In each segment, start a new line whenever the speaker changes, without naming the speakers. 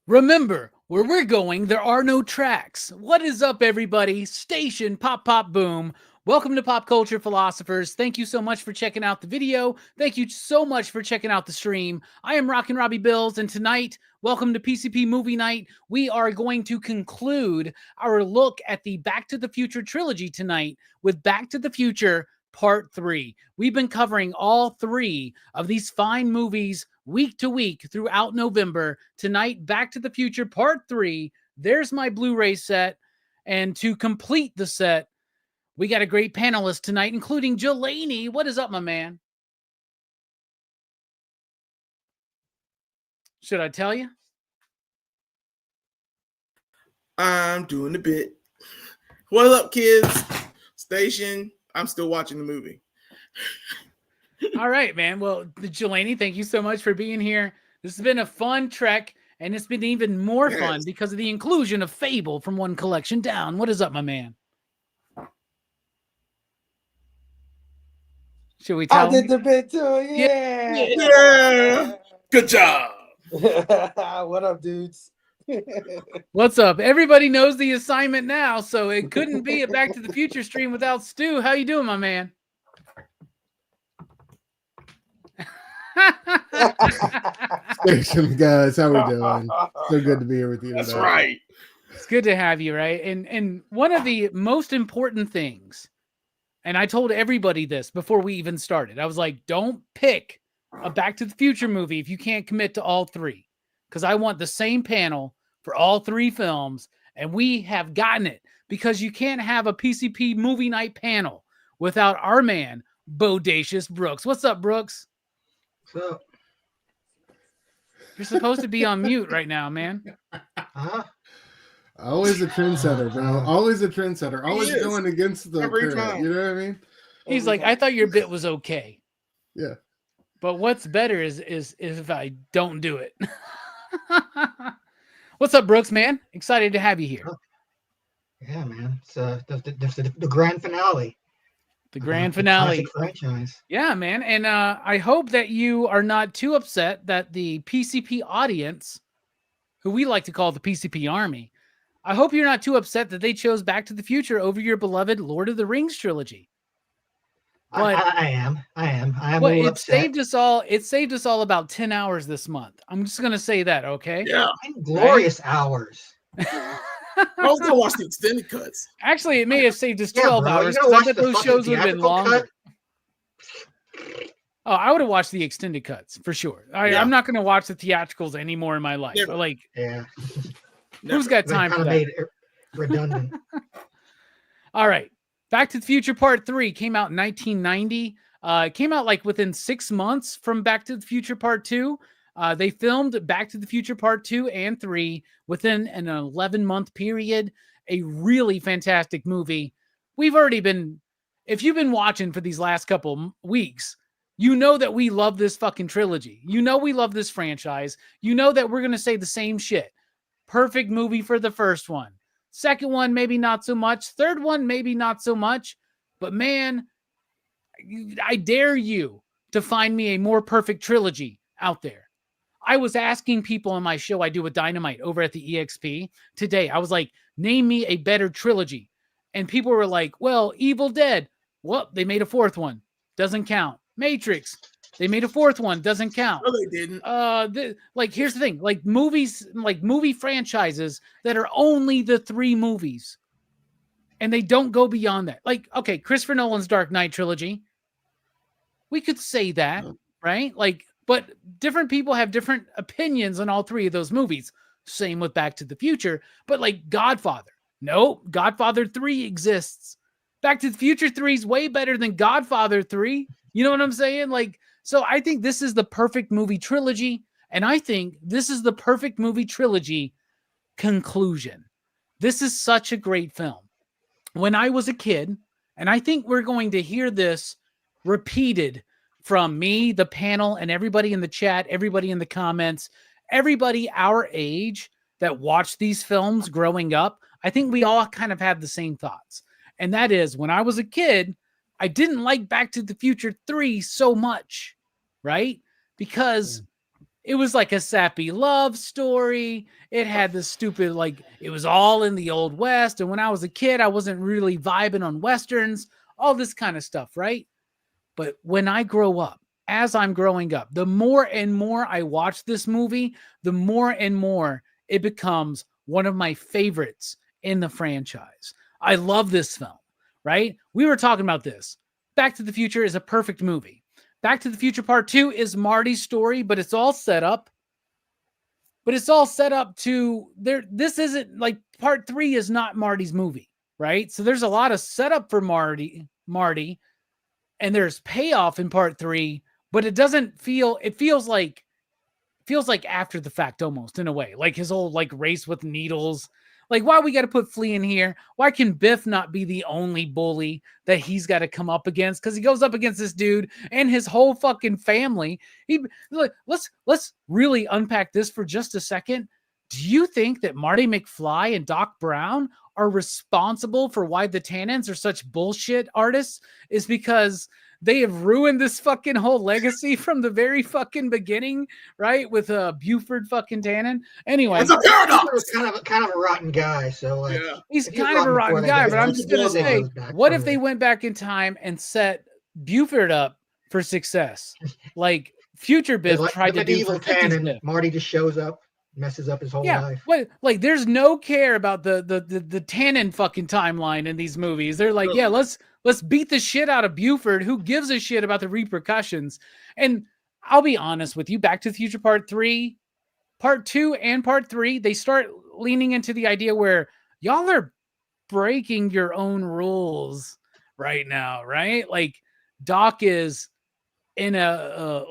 Remember, where we're going, there are no tracks. What is up, everybody? Station Pop Pop Boom. Welcome to Pop Culture Philosophers. Thank you so much for checking out the video. Thank you so much for checking out the stream. I am Rockin' Robbie Bills, and tonight, welcome to PCP Movie Night. We are going to conclude our look at the Back to the Future trilogy tonight with Back to the Future Part 3. We've been covering all three of these fine movies week to week throughout November. Tonight, Back to the Future Part 3. There's my Blu-ray set. And to complete the set, we got a great panelist tonight, including Jelani. What is up, my man? Should I tell you?
I'm doing the bit. What up, kids? Station. I'm still watching the movie.
All right, man. Well, Jelani, thank you so much for being here. This has been a fun trek, and it's been even more fun because of the inclusion of Fable from one collection down. What is up, my man? Should we tell
I did the bit too.
Yeah. Good job.
What up, dudes?
What's up? Everybody knows the assignment now, so it couldn't be a Back to the Future stream without Stu. How you doing, my man?
Station guys, how we doing? So good to be here with you.
That's right.
It's good to have you, right? And one of the most important things, and I told everybody this before we even started, I was like, don't pick a Back to the Future movie if you can't commit to all three, because I want the same panel for all three films, and we have gotten it, because you can't have a PCP movie night panel without our man, Bodacious Brooks. What's up, Brooks?
What's up?
You're supposed to be on mute right now, man.
Huh?
Always a trendsetter, bro. Always a trendsetter. Always going against the
Every
current.
time.
You know what I mean?
He's like, I thought your bit was okay.
Yeah.
But what's better is if I don't do it. What's up, Brooks, man? Excited to have you here.
Yeah, man. It's the grand finale.
The grand finale.
Franchise.
Yeah, man. And I hope that you are not too upset that the PCP audience, who we like to call the PCP Army, I hope you're not too upset that they chose Back to the Future over your beloved Lord of the Rings trilogy. But
I am.
Well,
a little
it
upset.
saved us all. It saved us all about 10 hours this month. I'm just gonna say that, okay?
Yeah.
Glorious hours.
I was gonna watch the extended cuts.
Actually, it may have saved us 12
bro,
hours.
you
'Cause
gotta
I
watch
bet
the
those
fucking
shows would have been
theatrical
longer.
cut.
Oh, I would have watched the extended cuts for sure. I'm not gonna watch the theatricals anymore in my life.
Never.
Like,
Yeah.
who's got time for
Kind of
that?
made it redundant.
All right. Back to the Future Part 3 came out in 1990. It came out like within 6 months from Back to the Future Part 2. They filmed Back to the Future Part 2 and 3 within an 11-month period. A really fantastic movie. We've already been if you've been watching for these last couple weeks, you know that we love this fucking trilogy. You know we love this franchise. You know that we're going to say the same shit. Perfect movie for the first one. Second one, maybe not so much. Third one, maybe not so much. But man, I dare you to find me a more perfect trilogy out there. I was asking people on my show I do with Dynamite over at the EXP today. I was like, name me a better trilogy. And people were like, well, Evil Dead. Well, they made a fourth one. Doesn't count. Matrix. They made a fourth one. Doesn't count.
No, they didn't.
Like, here's the thing. Like movies, like movie franchises that are only the 3 movies. And they don't go beyond that. Like, okay, Christopher Nolan's Dark Knight trilogy. We could say that, right? Like, but different people have different opinions on all 3 of those movies. Same with Back to the Future. But like Godfather. No, Godfather 3 exists. Back to the Future 3 is way better than Godfather 3. You know what I'm saying? Like, so I think this is the perfect movie trilogy. And I think this is the perfect movie trilogy conclusion. This is such a great film. When I was a kid, and I think we're going to hear this repeated from me, the panel, and everybody in the chat, everybody in the comments, everybody our age that watched these films growing up, I think we all kind of have the same thoughts. And that is, when I was a kid, I didn't like Back to the Future 3 so much, right? Because it was like a sappy love story. It had this stupid, like, it was all in the Old West. And when I was a kid, I wasn't really vibing on Westerns, all this kind of stuff, right? But when I grow up, as I'm growing up, the more and more I watch this movie, the more and more it becomes one of my favorites in the franchise. I love this film, right? We were talking about this. Back to the Future is a perfect movie. Back to the Future Part 2 is Marty's story, but it's all set up. But it's all set up to there. This isn't like Part 3 is not Marty's movie, right? So there's a lot of setup for Marty, and there's payoff in Part 3, but it doesn't feel, it feels like after the fact almost in a way, like his whole like race with needles. Like, why we got to put Flea in here? Why can Biff not be the only bully that he's got to come up against? Because he goes up against this dude and his whole fucking family. Let's really unpack this for just a second. Do you think that Marty McFly and Doc Brown are responsible for why the Tannins are such bullshit artists? Is because they have ruined this fucking whole legacy from the very fucking beginning, right? With Buford fucking Tannen. Anyway,
It's a paradox.
He's kind of a rotten guy. So like,
Yeah.
he's kind of a rotten guy, but I'm just gonna say, what if they
went?
went back in time and set Buford up for success, like Future Biff
Like
tried
the
to do for
medieval
50s
Tannen,
Biff?
Marty just shows up, messes up his whole life.
What, like, there's no care about the Tannen fucking timeline in these movies. They're like, yeah, let's beat the shit out of Buford. Who gives a shit about the repercussions? And I'll be honest with you, Back to the Future Part 3, Part 2 and Part 3, they start leaning into the idea where y'all are breaking your own rules right now, right? Like, Doc is in a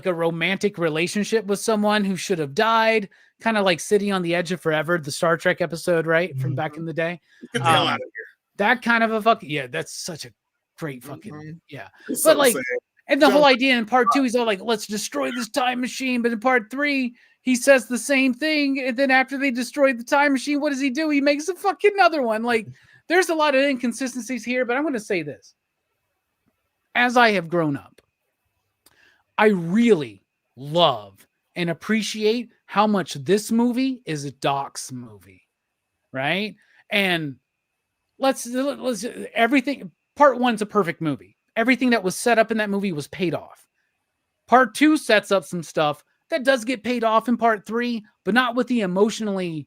romantic relationship with someone who should have died, kind of like Sitting on the Edge of Forever, the Star Trek episode, right? From back in the day.
Get the hell out of here.
That kind of a fucking, yeah, that's such a great fucking, yeah.
It's
But
so
like,
sad.
and the whole idea in Part 2, he's all like, let's destroy this time machine. But in Part 3, he says the same thing. And then after they destroy the time machine, what does he do? He makes a fucking another one. Like, there's a lot of inconsistencies here, but I'm going to say this. As I have grown up, I really love and appreciate how much this movie is a Doc's movie, right? And let's everything. Part 1's a perfect movie. Everything that was set up in that movie was paid off. Part 2 sets up some stuff that does get paid off in Part 3, but not with the emotionally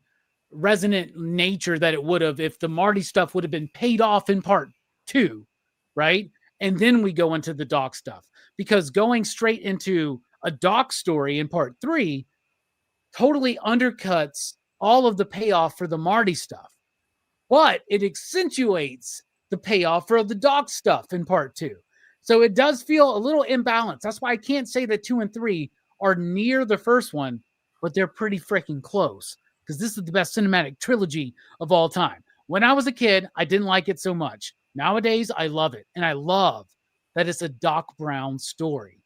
resonant nature that it would have if the Marty stuff would have been paid off in Part 2, right? And then we go into the Doc stuff, because going straight into a Doc story in Part 3 totally undercuts all of the payoff for the Marty stuff, but it accentuates the payoff for the Doc stuff in Part 2. So it does feel a little imbalanced. That's why I can't say that 2 and 3 are near the first one, but they're pretty freaking close, because this is the best cinematic trilogy of all time. When I was a kid, I didn't like it so much. Nowadays, I love it. And I love that it's a Doc Brown story.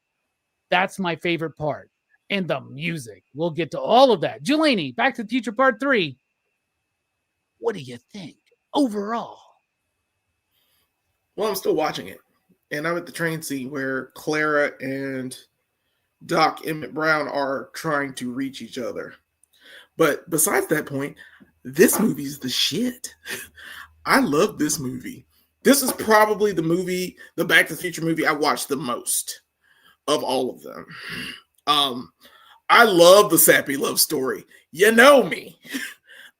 That's my favorite part. And the music. We'll get to all of that. Jelani, Back to the Future Part 3. What do you think overall?
Well, I'm still watching it. And I'm at the train scene where Clara and Doc Emmett Brown are trying to reach each other. But besides that point, this movie's the shit. I love this movie. This is probably the movie, the Back to the Future movie I watched the most of all of them. I love the sappy love story. You know me.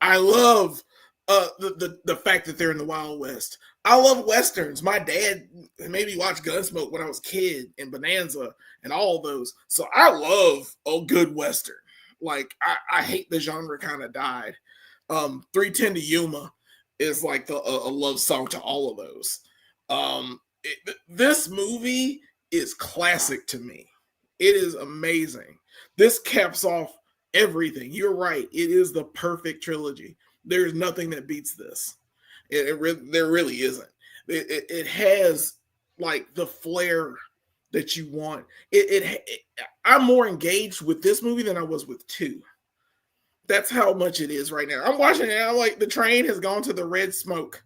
I love the fact that they're in the Wild West. I love Westerns. My dad made me watch Gunsmoke when I was a kid and Bonanza and all of those. So I love a good Western. Like, I hate the genre kind of died. 310 to Yuma is like a love song to all of those. This movie is classic to me. It is amazing. This caps off everything. You're right. It is the perfect trilogy. There's nothing that beats this. There really isn't. It has like the flair that you want. I'm more engaged with this movie than I was with 2. That's how much it is right now. I'm watching it. I'm like, the train has gone to the red smoke.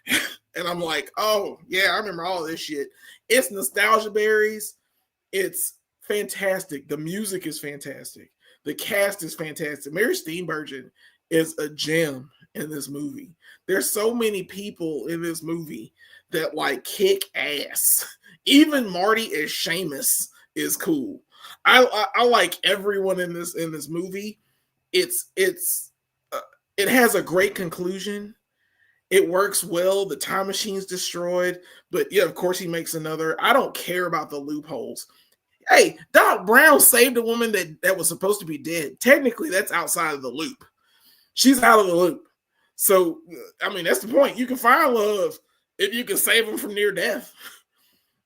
And I'm like, oh, yeah, I remember all this shit. It's nostalgia berries. It's fantastic. The music is fantastic. The cast is fantastic. Mary Steenburgen is a gem in this movie. There's so many people in this movie that like kick ass. Even Marty as Seamus is cool. I like everyone in this movie. It has a great conclusion. It works well. The time machine's destroyed, but yeah, of course he makes another. I don't care about the loopholes. Hey, Doc Brown saved a woman that was supposed to be dead. Technically, that's outside of the loop. She's out of the loop. So, I mean, that's the point. You can find love if you can save them from near death.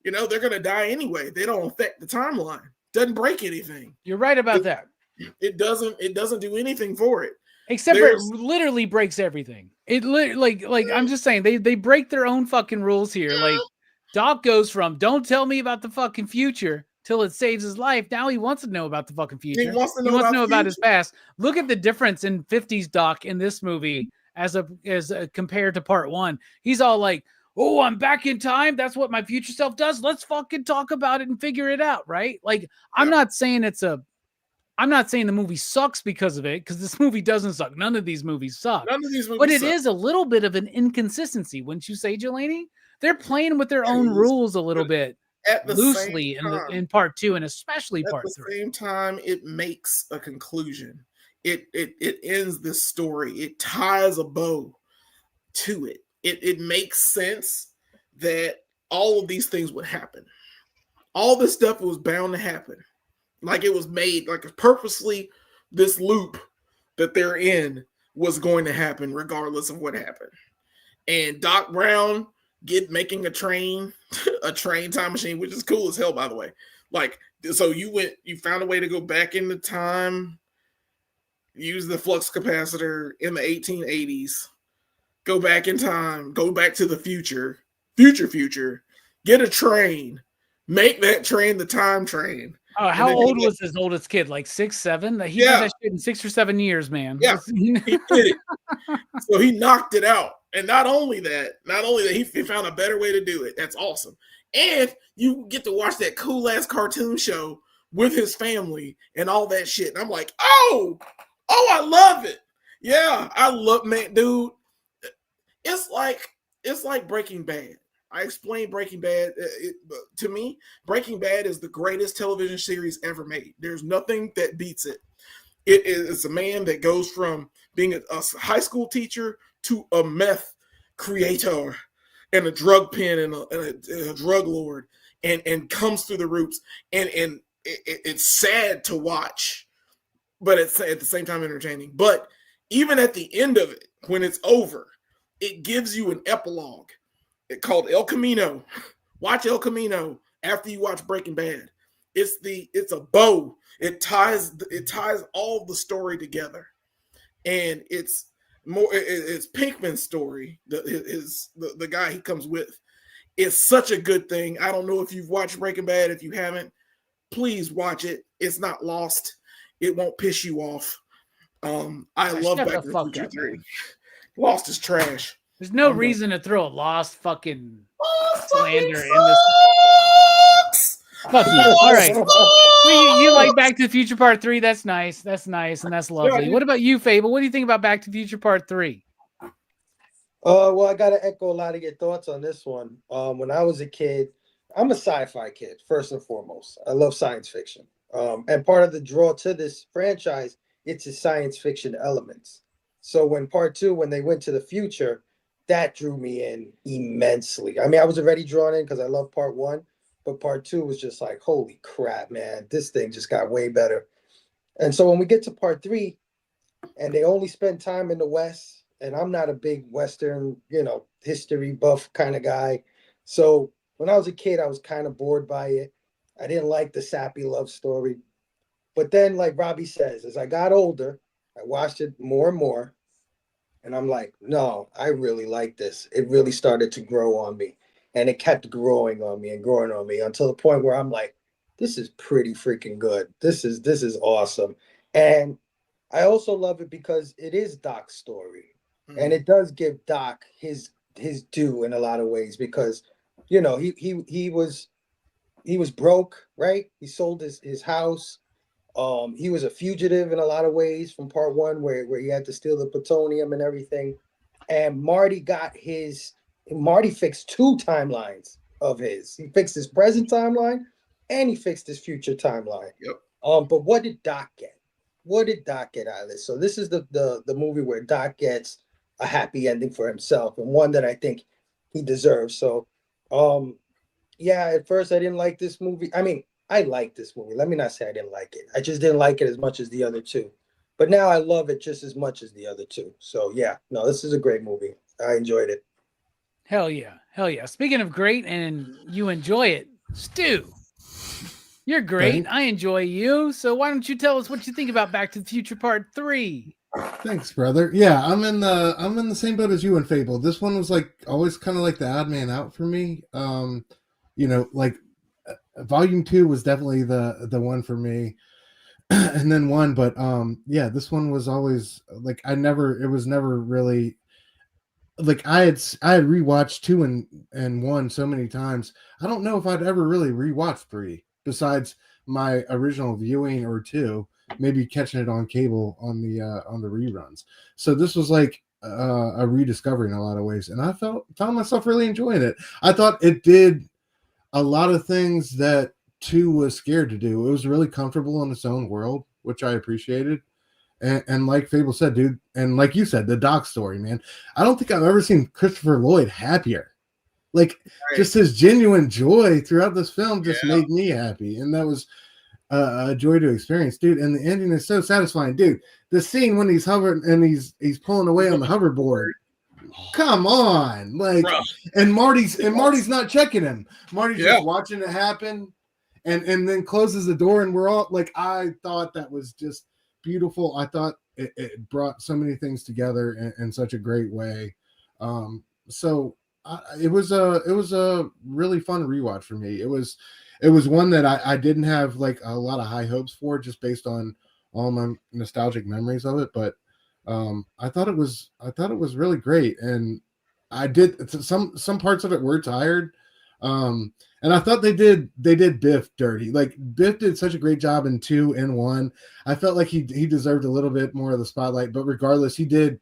You know, they're going to die anyway. They don't affect the timeline. Doesn't break anything.
You're right about that.
It doesn't do anything for it.
Except for it literally breaks everything. It like I'm just saying they break their own fucking rules here. Like Doc goes from don't tell me about the fucking future till it saves his life. Now he wants to know about the fucking future.
He wants to know
about his past. Look at the difference in 50s Doc in this movie as compared to part 1. He's all like, "Oh, I'm back in time. That's what my future self does. Let's fucking talk about it and figure it out." Right? Like, I'm not saying the movie sucks because of it, because this movie doesn't suck. None of these movies suck.
None of these movies
but it
suck.
is a little bit of an inconsistency, wouldn't you say, Jelani? They're playing with their own rules a little bit
at the
loosely in part 2 and especially part 3.
At the same time, it makes a conclusion. It ends this story. It ties a bow to it. It makes sense that all of these things would happen. All this stuff was bound to happen. Like it was made, like purposely, this loop that they're in was going to happen regardless of what happened. And Doc Brown making a train time machine, which is cool as hell, by the way. Like, so you found a way to go back into time, use the flux capacitor in the 1880s, go back in time, go back to the future, get a train, make that train the time train.
Oh, how old was his oldest kid? Like 6, 7? He did that shit in 6 or 7 years, man.
Yeah, he did it. So he knocked it out. And not only that, he found a better way to do it. That's awesome. And you get to watch that cool ass cartoon show with his family and all that shit. And I'm like, oh, I love it. Yeah, I love, man, dude. It's like Breaking Bad. I explained Breaking Bad. To me, Breaking Bad is the greatest television series ever made. There's nothing that beats it. It's a man that goes from being a high school teacher to a meth creator and a drug pen and a drug lord and comes through the roots. And it's sad to watch, but it's at the same time entertaining. But even at the end of it, when it's over, it gives you an epilogue. It's called El Camino. Watch El Camino after you watch Breaking Bad. It's a bow. It ties all the story together, and it's It's Pinkman's story. The guy he comes with. It's such a good thing. I don't know if you've watched Breaking Bad. If you haven't, please watch it. It's not lost. It won't piss you off. I love Back to the Future 3. Lost is trash.
There's no reason to throw a Lost fucking slander in this. Fuck you. All right. You like Back to the Future Part 3? That's nice. That's nice, and that's lovely. What about you, Fable? What do you think about Back to the Future Part 3?
Well, I gotta echo a lot of your thoughts on this one. When I was a kid, I'm a sci-fi kid, first and foremost. I love science fiction. And part of the draw to this franchise, it's the science fiction elements. So when part 2, when they went to the future, that drew me in immensely. I mean, I was already drawn in because I love part 1, but part 2 was just like, holy crap, man, this thing just got way better. And so when we get to part 3, and they only spend time in the West, and I'm not a big Western, history buff kind of guy. So when I was a kid, I was kind of bored by it. I didn't like the sappy love story. But then, like Robbie says, as I got older, I watched it more and more. And I'm like, no, I really like this. It really started to grow on me. And it kept growing on me and growing on me until the point where I'm like, this is pretty freaking good. This is awesome. And I also love it because it is Doc's story. And it does give Doc his due in a lot of ways because, he was broke, right? He sold his house. He was a fugitive in a lot of ways from part 1 where he had to steal the plutonium and everything. And Marty fixed 2 timelines of his. He fixed his present timeline and he fixed his future timeline.
Yep.
But what did Doc get? What did Doc get out of this? So this is the movie where Doc gets a happy ending for himself and one that I think he deserves. So, at first I didn't like this movie. I mean, I like this movie. Let me not say I didn't like it. I just didn't like it as much as the other 2. But now I love it just as much as the other 2. So, this is a great movie. I enjoyed it.
Hell yeah. Hell yeah. Speaking of great and you enjoy it, Stu, you're great. I enjoy you. So why don't you tell us what you think about Back to the Future Part 3?
Thanks, brother. Yeah, I'm in the same boat as you and Fable. This one was like always kind of like the odd man out for me. Like Volume 2 was definitely the one for me, and then 1. But this one was always like it was never really like I had rewatched 2 and 1 so many times. I don't know if I'd ever really rewatched 3 besides my original viewing or 2. Maybe catching it on cable on the reruns. So this was like a rediscovery in a lot of ways, and I found myself really enjoying it. I thought it did a lot of things that 2 was scared to do. It was really comfortable in its own world, which I appreciated. And like Fable said, dude, and like you said, the Doc story, man. I don't think I've ever seen Christopher Lloyd happier. Like just his genuine joy throughout this film just made me happy, and that was a joy to experience, dude. And the ending is so satisfying, dude. The scene when he's hovering and he's pulling away on the hoverboard. Come on, like, and Marty's not checking him. Marty's just watching it happen, and then closes the door, and we're all like, I thought that was just beautiful. I thought it brought so many things together in such a great way. It was a really fun rewatch for me. It was one that I didn't have like a lot of high hopes for, just based on all my nostalgic memories of it. But I thought it was really great, and I did some parts of it were tired. And I thought they did Biff dirty. Like Biff did such a great job in 2 and 1. I felt like he deserved a little bit more of the spotlight, but regardless, he did.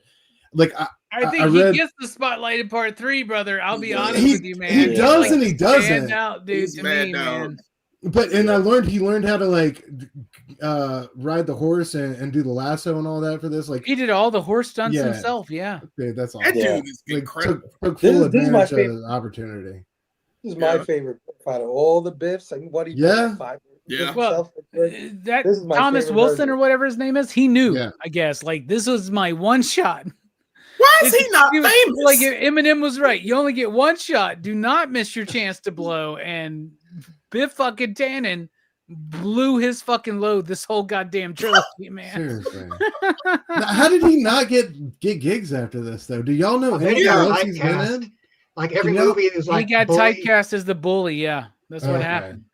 Like
I think he gets the spotlight in Part 3, brother. I'll be honest with you, man.
He does and he doesn't.
Stand out, dude. To me, man.
But he learned how to like ride the horse and do the lasso and all that for this. Like
he did all the horse stunts himself. Yeah,
dude, that's awesome.
That dude is incredible.
Took full advantage of the opportunity.
This is my favorite out of all the Biffs. Like, what do you
Well, that Thomas Wilson or whatever his name is, he knew. I guess like this was my one shot.
Why is he not famous?
Like Eminem was right. You only get one shot. Do not miss your chance to blow. And Biff fucking Tannen blew his fucking load this whole goddamn trilogy, man.
Seriously. Now, how did he not get gigs after this, though? Do y'all know
I think
anything
he got
else he's been
typecast.
in?
Like every
You know,
movie is like
he got
bully.
typecast as the bully. Yeah, that's what
Okay.
happened.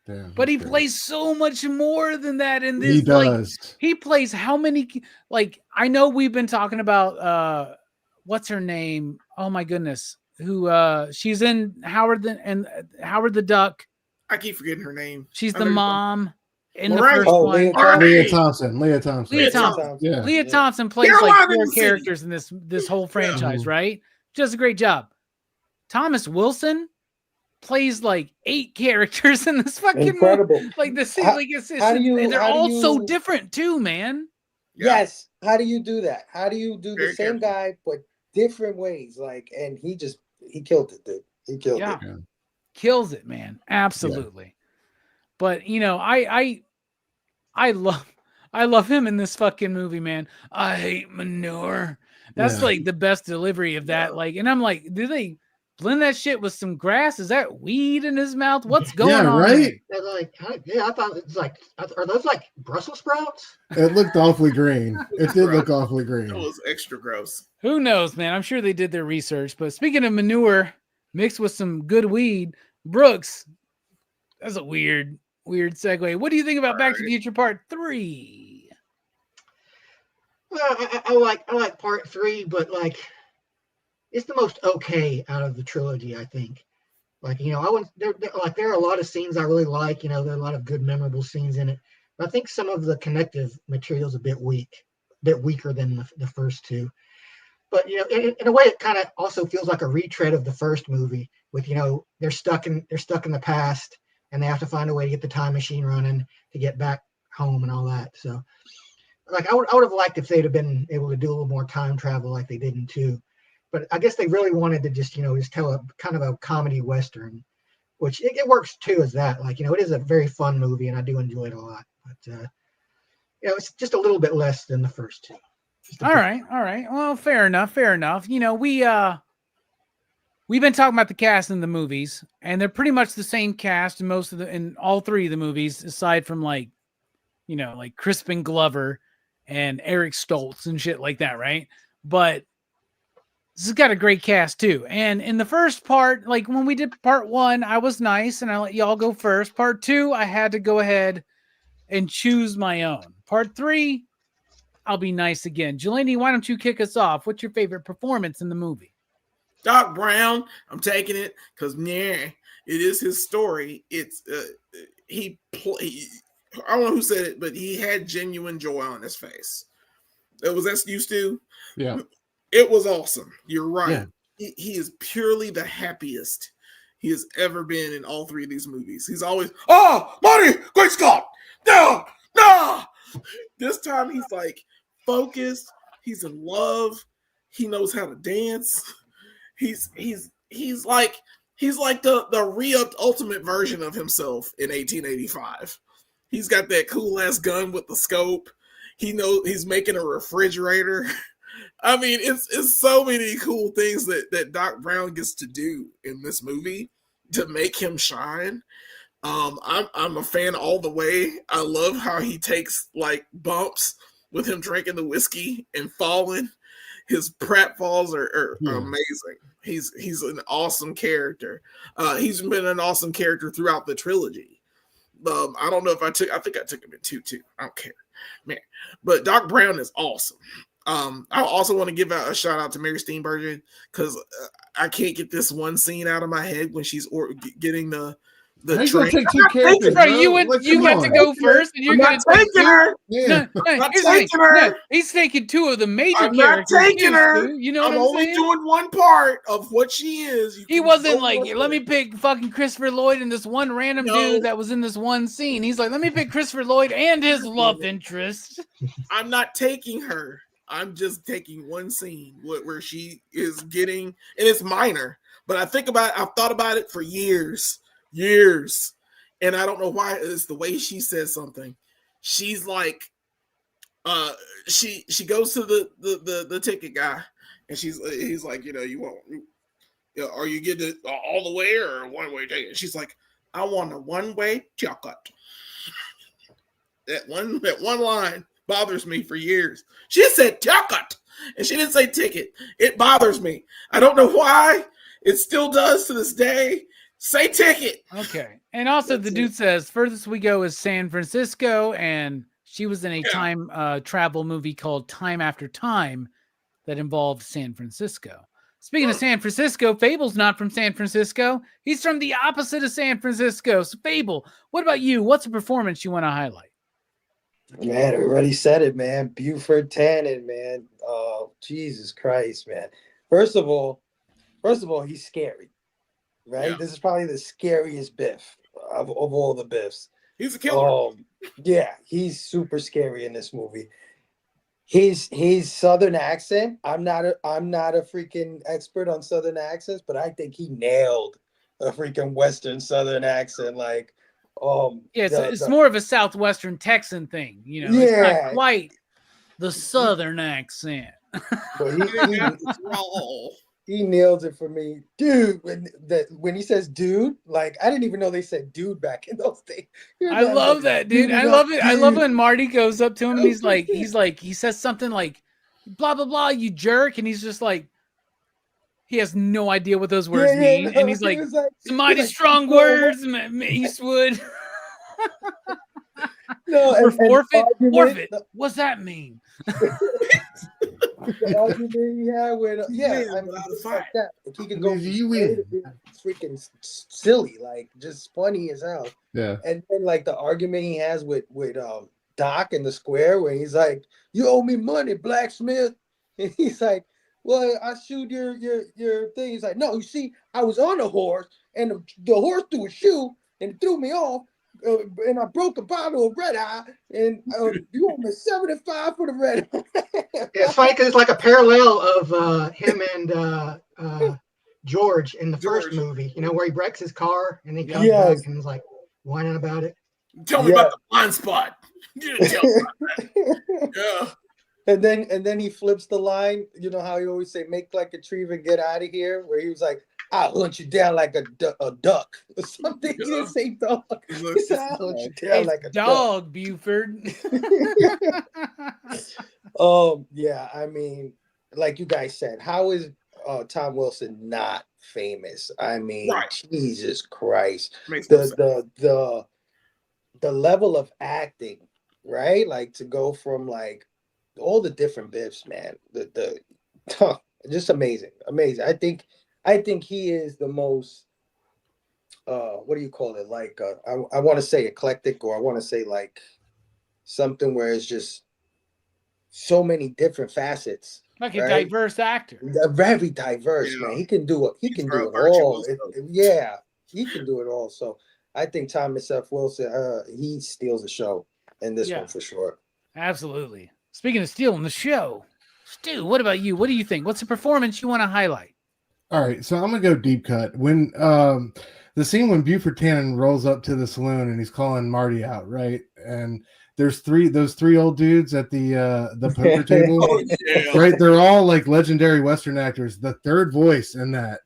Damn,
But he
that's great.
plays so much more than that in this.
He does.
Like, he plays how many? Like, I know we've been talking about what's her name? Oh my goodness, who? She's in Howard the Duck.
I keep forgetting her name.
She's
I
the
know you're
mom in the
Lorraine.
first
Oh,
one.
Leah
Thompson. Leah Thompson.
Leah
Leah
Thompson.
Yeah.
Leah Thompson plays
Carolina
like 4
in the city.
characters in this whole franchise,
Mhm.
right? She does a great job. Thomas Wilson plays like 8 characters in this fucking
Incredible.
movie. Like this,
How-
like it's
how do you-
and they're
how do
all so
you-
different too, man.
Yeah.
Yes. How do you do that? How do you do
Very
the same
careful.
guy but different ways? Like, and he killed it, dude. He killed
Yeah.
it.
Kills it, man. Absolutely. But you know, I love him in this fucking movie, man. I hate manure. That's
Yeah.
like the best delivery of that.
Yeah.
Like, and I'm like, do they blend that shit with some grass? Is that weed in his mouth? What's going
Yeah,
on?
right?
there?
They're like, I thought it's like, are those like Brussels sprouts?
It looked awfully green. It did look
Gross.
awfully
That
green.
was extra gross.
Who knows, man? I'm sure they did their research. But speaking of manure mixed with some good weed, Brooks, that's a weird segue. What do you think about Back to the Future Part 3?
Well, I like part 3, but like, it's the most okay out of the trilogy, I think. Like, you know, I wouldn't there are a lot of scenes I really like. You know, there are a lot of good, memorable scenes in it. But I think some of the connective material is a bit weaker than the first two. But you know, in a way, it kind of also feels like a retread of the first movie. With, you know, they're stuck in the past, and they have to find a way to get the time machine running to get back home and all that. So, like, I would have liked if they'd have been able to do a little more time travel like they did in 2. But I guess they really wanted to just tell a kind of a comedy Western, which it works too as that. Like, you know, it is a very fun movie and I do enjoy it a lot. But, you know, it's just a little bit less than the first 2.
All right. Well, fair enough. You know, we've been talking about the cast in the movies, and they're pretty much the same cast in all 3 of the movies, aside from like, you know, like Crispin Glover and Eric Stoltz and shit like that, right? But this has got a great cast too. And in the first part, like when we did part 1, I was nice and I let y'all go first. Part 2, I had to go ahead and choose my own. Part 3, I'll be nice again. Jelani, why don't you kick us off? What's your favorite performance in the movie?
Doc Brown, I'm taking it because it is his story. It's I don't know who said it, but he had genuine joy on his face. Was that you, Stu?
Yeah.
It was awesome. You're right.
Yeah.
He is purely the happiest he has ever been in all 3 of these movies. He's always, oh, Marty, great Scott, no. This time he's like focused. He's in love. He knows how to dance. He's like the re-upped ultimate version of himself in 1885. He's got that cool ass gun with the scope. He knows he's making a refrigerator. I mean, it's so many cool things that Doc Brown gets to do in this movie to make him shine. I'm a fan all the way. I love how he takes like bumps with him drinking the whiskey and falling. His pratfalls are amazing. He's an awesome character. He's been an awesome character throughout the trilogy. I don't know if I think I took him in 2 too. I don't care, man. But Doc Brown is awesome. I also want to give a shout out to Mary Steenburgen because I can't get this one scene out of my head when she's getting the train.
Take 2 characters,
Right,
bro.
you got to go first, and you're going to take
her.
Yeah.
Not taking her.
He's taking 2 of the major
I'm not
characters.
taking her.
Stu. You know what
I'm
I'm
only
saying?
doing one part of what she is.
He wasn't like, let me pick fucking Christopher Lloyd and this one random
No.
dude that was in this one scene. He's like, let me pick Christopher Lloyd and his love interest.
I'm not taking her. I'm just taking one scene where she is getting, and it's minor, but I've thought about it for years, and I don't know why. It's the way she says something. She's like, she goes to the ticket guy, and he's like, are you getting it all the way or one way ticket? She's like, I want a one-way ticket. That one line bothers me for years. She said ticket, and she didn't say ticket. It bothers me. I don't know why. It still does to this day. Say ticket.
Okay. And also the dude says furthest we go is San Francisco, and she was in a time travel movie called Time After Time that involved San Francisco. Speaking of San Francisco, Fable's not from San Francisco. He's from the opposite of San Francisco. So Fable, what about you? What's a performance you want to highlight?
Man, I already said it, man. Buford Tannen, man. Oh, Jesus Christ, man. First of all, he's scary, right?
Yeah.
This is probably the scariest Biff of all the Biffs.
He's a killer.
Yeah, he's super scary in this movie. His Southern accent. I'm not a freaking expert on Southern accents, but I think he nailed a freaking Western Southern accent. Like,
it's more of a Southwestern Texan thing, you know. It's not quite the Southern accent.
But he nails it for me, dude. When he says dude, like I didn't even know they said dude back in those days.
I love that, dude. I love it. I love when Marty goes up to him and he says something like blah blah blah, you jerk, and he's just like, he has no idea what those words mean, and he's like, some mighty strong words, Eastwood.
No,
forfeit. What's that mean?
The argument he had with he can go freaking silly, like just funny as hell.
Yeah.
And then like the argument he has with Doc in the square where he's like, "You owe me money, blacksmith," and he's like, "Well, I shoot your thing." He's like, "No, you see, I was on a horse and the horse threw a shoe and it threw me off. And I broke a bottle of red eye, and you owe me 75 for the red eye."
It's funny because it's like a parallel of him and George in the first movie, you know, where he wrecks his car and he comes back and is like whining about it.
Tell me about the blind spot. You didn't tell me about that. Yeah.
And then he flips the line. You know how he always say, "Make like a tree and get out of here," where he was like, "I'll hunt you down like a duck," or something. He didn't say dog. He said, "I'll hunt you down like a
dog, Buford."
Yeah. I mean, like you guys said, how is Tom Wilson not famous? I mean, Jesus Christ, the level of acting, right? Like to go from like all the different Biffs, man. The just amazing. I think he is the most, what do you call it? Like, I want to say eclectic, or I want to say like something where it's just so many different facets.
Like a diverse actor.
Very diverse, man. He can do it. He can do it all. He can do it all. So I think Thomas F. Wilson, he steals the show in this one for sure.
Absolutely. Speaking of stealing the show, Stu, what about you? What do you think? What's a performance you want to highlight?
All right, so I'm gonna go deep cut. When the scene when Buford Tannen rolls up to the saloon and he's calling Marty out, right? And there's those three old dudes at the poker table, right? They're all like legendary Western actors. The third voice in that,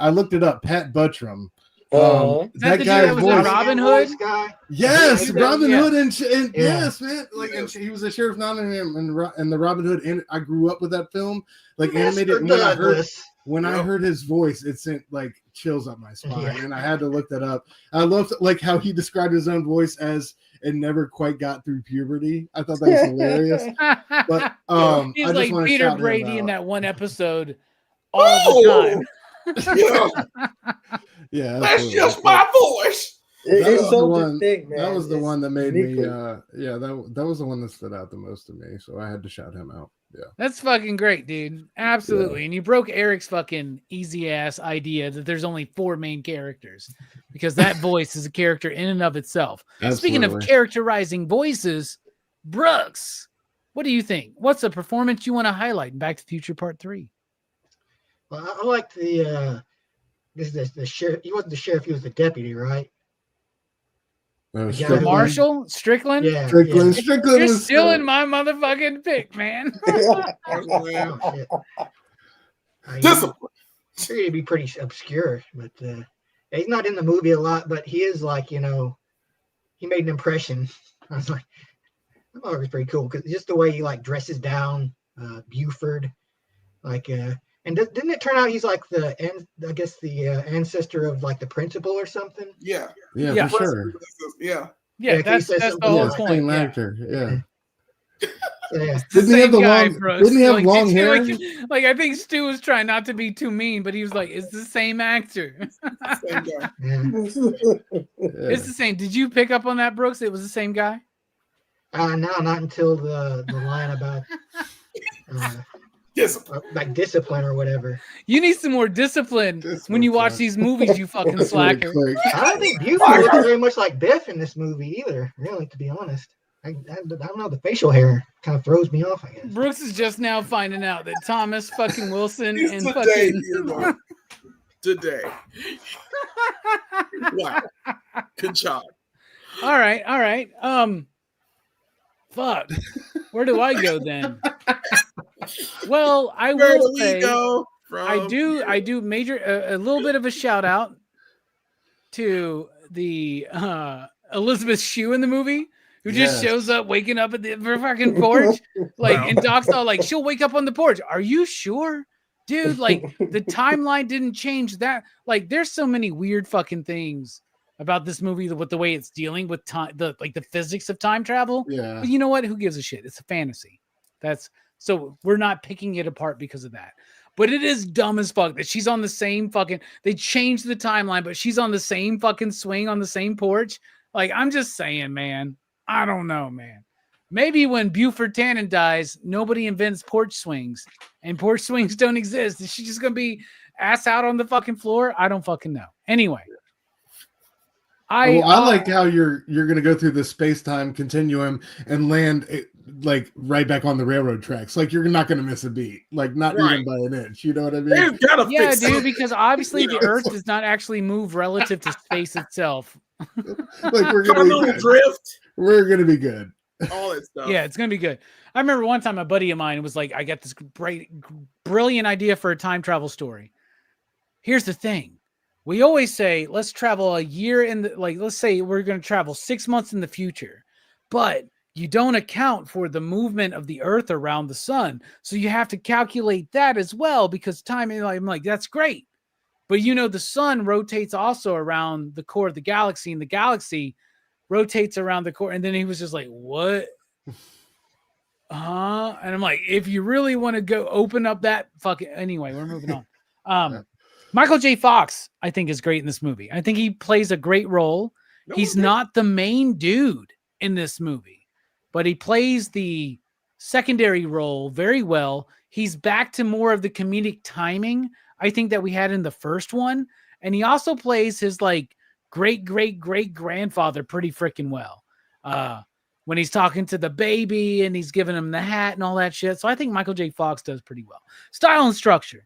I looked it up, Pat Buttram.
That guy's voice, Robin Hood.
Yes, Robin Hood, and yes, man. Like, and he was a Sheriff Nottingham and the Robin Hood. And I grew up with that film, like animated. And when I heard his voice, it sent like chills up my spine, and I had to look that up. I loved like how he described his own voice as it never quite got through puberty. I thought that was hilarious. But
he's like Peter Brady in that one episode all the time.
Yeah,
that's just my voice.
It's so distinct, man.
That was the one that made me. That was the one that stood out the most to me. So I had to shout him out. Yeah, that's
fucking great, dude. Absolutely. And you broke Eric's fucking easy ass idea that there's only 4 main characters, because that voice is a character in and of itself.
Absolutely.
Speaking of characterizing voices, Brooks, what do you think? What's a performance you want to highlight in Back to the Future Part 3?
Well, I like the sheriff. He wasn't the sheriff; he was the deputy, right?
The marshal, Strickland.
Yeah,
Strickland.
Yeah.
Strickland.
You're stealing my motherfucking pick, man.
Discipline.
He'd be pretty obscure, but he's not in the movie a lot. But he is like, you know, he made an impression. I was like, I thought it was pretty cool because just the way he like dresses down Buford, like and didn't it turn out he's like I guess the ancestor of like the principal or something?
Yeah.
Yeah, for sure.
Yeah.
Yeah,
he says
that's the
something
whole
like-
point.
Same
Yeah.
actor. Yeah.
Yeah.
It's the
Didn't he have
same
the
guy,
long-
bro.
didn't he have
Like,
long
did you-
hair?
Like, I think Stu was trying not to be too mean, but he was like, "It's the same actor.
Same guy.
Yeah.
It's the same." Did you pick up on that, Brooks? It was the same guy.
No, not until the line about
Discipline.
like discipline or whatever.
You need some more discipline
This
when you
one's
watch
fun.
these movies, you fucking
Really
slacker.
quick.
I don't think Buford looks very much like Biff in this movie either. Really, to be honest, I don't know. The facial hair kind of throws me off. I guess.
Brooks is just now finding out that Thomas fucking Wilson
He's
and
today,
fucking
Theodore. Today. Wow. Good job.
all right. Fuck. Where do I go then? Well, I
Where
will
do we
say
go from
I do
here?
major a little bit of a shout out to the Elizabeth Shue in the movie who just
Yes.
shows up waking up at the fucking porch. Like,
Wow.
and Doc's all like, she'll wake up on the porch. Are you sure? Dude, like the timeline didn't change that. Like, there's so many weird fucking things about this movie with the way it's dealing with time, the physics of time travel.
Yeah.
But you know what? Who gives a shit? It's a fantasy. So we're not picking it apart because of that. But it is dumb as fuck that she's on the same fucking, they changed the timeline, but she's on the same fucking swing on the same porch. Like, I'm just saying, man. I don't know, man. Maybe when Buford Tannen dies, nobody invents porch swings and porch swings don't exist. Is she just going to be ass out on the fucking floor? I don't fucking know. Anyway.
I like how you're gonna go through the space-time continuum and land like right back on the railroad tracks. Like you're not gonna miss a beat, like not
Right.
even by an inch. You know what I mean?
They've got to
Yeah,
fix
dude,
something.
because obviously
You
the
know,
Earth does not actually move relative to space itself.
Like we're gonna be
Continental
good.
drift,
We're gonna be good.
all that stuff.
Yeah, it's gonna be good. I remember one time a buddy of mine was like, I got this brilliant idea for a time travel story. Here's the thing. We always say, let's travel a year in the, like, let's say we're going to travel 6 months in the future, but you don't account for the movement of the Earth around the sun. So you have to calculate that as well because time, I'm like, that's great. But you know, the sun rotates also around the core of the galaxy and the galaxy rotates around the core. And then he was just like, what? And I'm like, if you really want to go open up that fucking, anyway, we're moving on. Michael J. Fox, I think, is great in this movie. I think he plays a great role.
No,
He's
okay.
not the main dude in this movie, but he plays the secondary role very well. He's back to more of the comedic timing, I think, that we had in the first one. And he also plays his like great grandfather pretty freaking well. When he's talking to the baby and he's giving him the hat and all that shit. So I think Michael J. Fox does pretty well. Style and structure.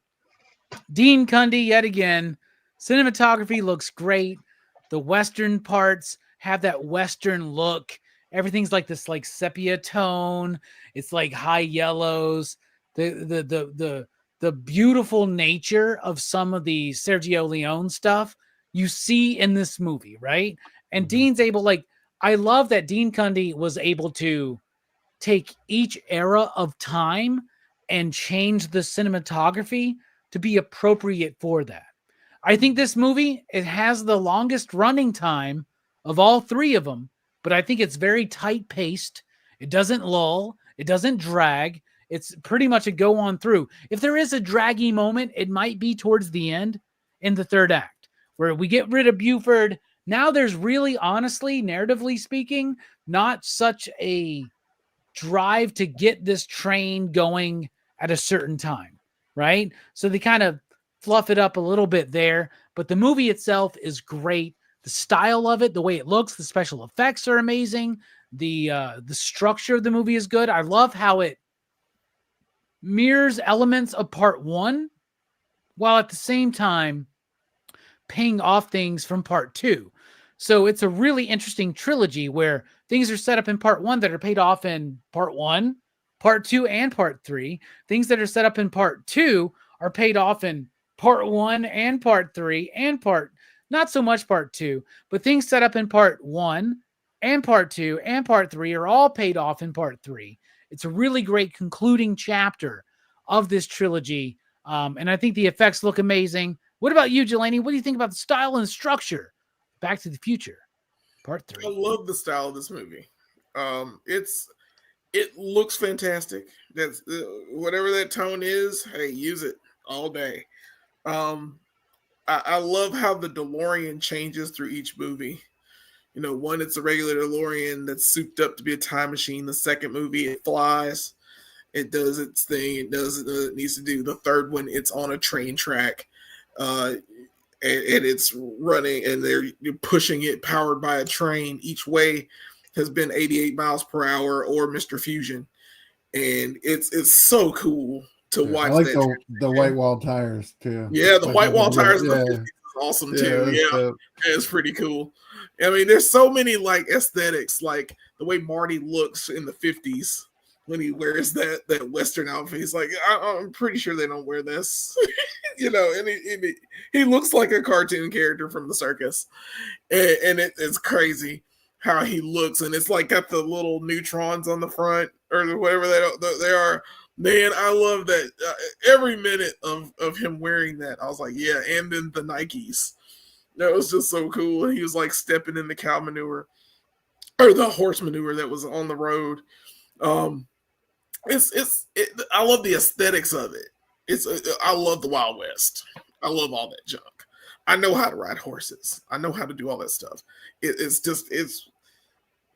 Dean Cundey, yet again. Cinematography looks great. The Western parts have that Western look. Everything's like this like sepia tone. It's like high yellows. The beautiful nature of some of the Sergio Leone stuff you see in this movie, right? And Dean's able, like, I love that Dean Cundey was able to take each era of time and change the cinematography to be appropriate for that. I think this movie, it has the longest running time of all three of them, but I think it's very tight paced. It doesn't lull. It doesn't drag. It's pretty much a go on through. If there is a draggy moment, it might be towards the end in the third act where we get rid of Buford. Now there's really, honestly, narratively speaking, not such a drive to get this train going at a certain time, right? So they kind of fluff it up a little bit there, but the movie itself is great. The style of it, the way it looks, the special effects are amazing. The structure of the movie is good. I love how it mirrors elements of part one, while at the same time paying off things from part two. So it's a really interesting trilogy where things are set up in part one that are paid off in part one, part two, and part three. Things that are set up in part two are paid off in part one and part three and not so much part two, but things set up in part one and part 2 and part 3 are all paid off in part 3. It's a really great concluding chapter of this trilogy. And I think the effects look amazing. What about you, Jelani? What do you think about the style and structure? Back to the Future, part 3.
I love the style of this movie. It looks fantastic. That's whatever that tone is. Hey, use it all day. I love how the DeLorean changes through each movie. You know, one, it's a regular DeLorean that's souped up to be a time machine. The second movie, it flies. It does its thing. It does what it needs to do. The third one, it's on a train track. And it's running, and they're pushing it powered by a train. Each way has been 88 miles per hour or Mr. Fusion. And it's so cool to watch.
I like
that
the white wall tires too.
Yeah, the white wall tires
is
awesome too. Yeah, it's pretty cool. I mean, there's so many like aesthetics, like the way Marty looks in the 50s when he wears that Western outfit. He's like, I'm pretty sure they don't wear this, you know. And he looks like a cartoon character from the circus, and it's crazy how he looks, and it's like got the little neutrons on the front or whatever they are. Man, I love that. Every minute of him wearing that, I was like, yeah. And then the Nikes, that was just so cool. He was like stepping in the cow manure or the horse manure that was on the road. I love the aesthetics of it. I love the Wild West. I love all that junk. I know how to ride horses. I know how to do all that stuff.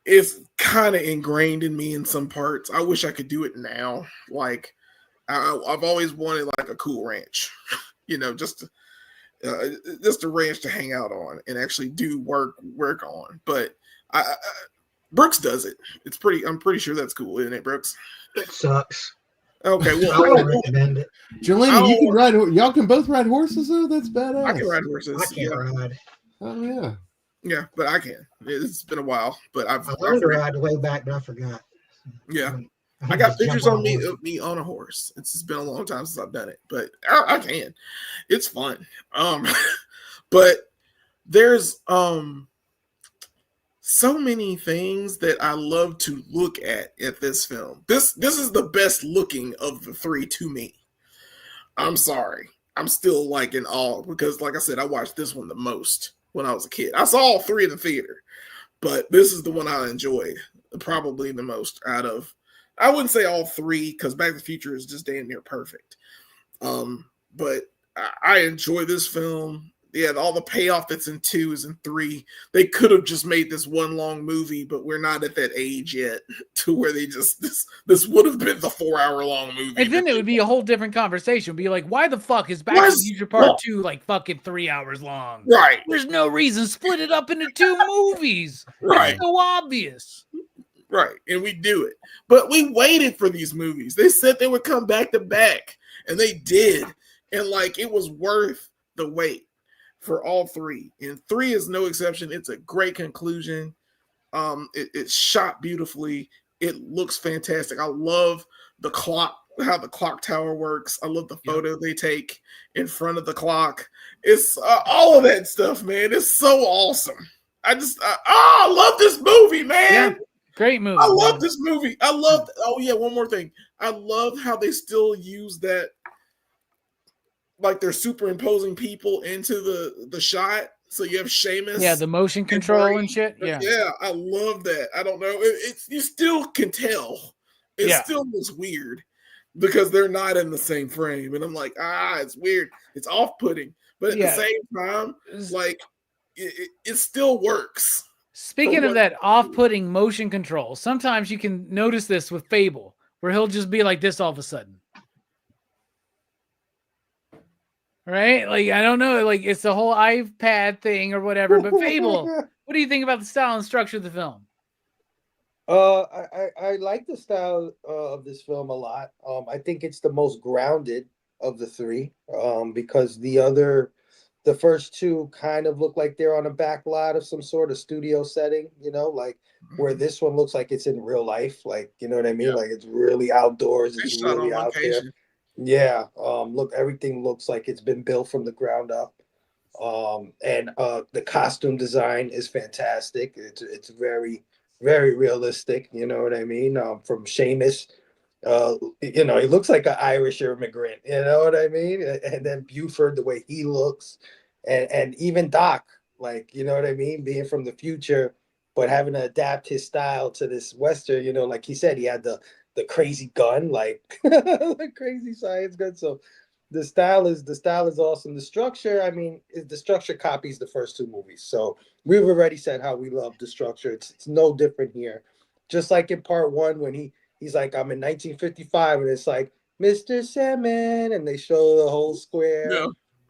It's kind of ingrained in me in some parts. I wish I could do it now. Like I've always wanted like a cool ranch, you know, just a ranch to hang out on and actually do work on. But Brooks does it. I'm pretty sure that's cool, isn't it, Brooks?
It sucks.
Okay, well,
I wouldn't recommend it.
Jelani, you can ride. Y'all can both ride horses, though. That's badass.
I can ride horses.
I can't ride.
Oh yeah.
Yeah, but I can. It's been a while, but I
learned to ride way back, but I forgot.
Yeah, I got pictures of me on a horse. It's just been a long time since I've done it, but I can. It's fun. But there's so many things that I love to look at this film. This is the best looking of the three to me. I'm sorry. I'm still like in awe because, like I said, I watched this one the most when I was a kid. I saw all three in the theater, but this is the one I enjoyed probably the most out of, I wouldn't say all three because Back to the Future is just damn near perfect. But I enjoy this film. Yeah, all the payoff that's in 2 is in 3. They could have just made this one long movie, but we're not at that age yet to where they just this would have been the 4-hour-long movie.
And then it would be a whole different conversation. It'd be like, why the fuck is Back to the Future Part 2 like fucking 3 hours long?
Right.
There's no reason. Split it up into 2 movies.
Right.
It's so obvious.
Right. And we do it. But we waited for these movies. They said they would come back to back, and they did. And like it was worth the wait for all 3, and 3 is no exception. It's a great conclusion. It's shot beautifully. It looks fantastic. I love the clock, how the clock tower works. I love the photo they take in front of the clock. It's all of that stuff, man. It's so awesome. I love this movie, man.
Yeah, great movie.
I love this movie. Oh yeah, one more thing. I love how they still use that. Like they're superimposing people into the shot, so you have Seamus.
Yeah, the motion control and shit. Yeah,
yeah, I love that. I don't know, it's you still can tell. It still looks weird because they're not in the same frame, and I'm like, it's weird. It's off-putting, but at the same time, like it still works.
Speaking of that off-putting motion control, sometimes you can notice this with Fable, where he'll just be like this all of a sudden. Right? Like, I don't know. Like, it's the whole iPad thing or whatever. But Fable, what do you think about the style and structure of the film?
I like the style of this film a lot. I think it's the most grounded of the 3 because the first 2 kind of look like they're on a back lot of some sort of studio setting, you know, like where this one looks like it's in real life. Like, you know what I mean? Yeah. Like it's really outdoors. It's really out there. Yeah. Look, everything looks like it's been built from the ground up. And the costume design is fantastic. It's very very realistic. You know what I mean? From Seamus, he looks like an Irish immigrant. You know what I mean? And then Buford, the way he looks, and even Doc, like, you know what I mean, being from the future, but having to adapt his style to this Western. Like he said, he had the crazy gun, like the crazy science gun. So the style is awesome. The structure, I mean, the structure copies the first two movies. So we've already said how we love the structure. It's no different here. Just like in part one, when he's like, I'm in 1955, and it's like, Mr. Salmon, and they show the whole square.
Yeah.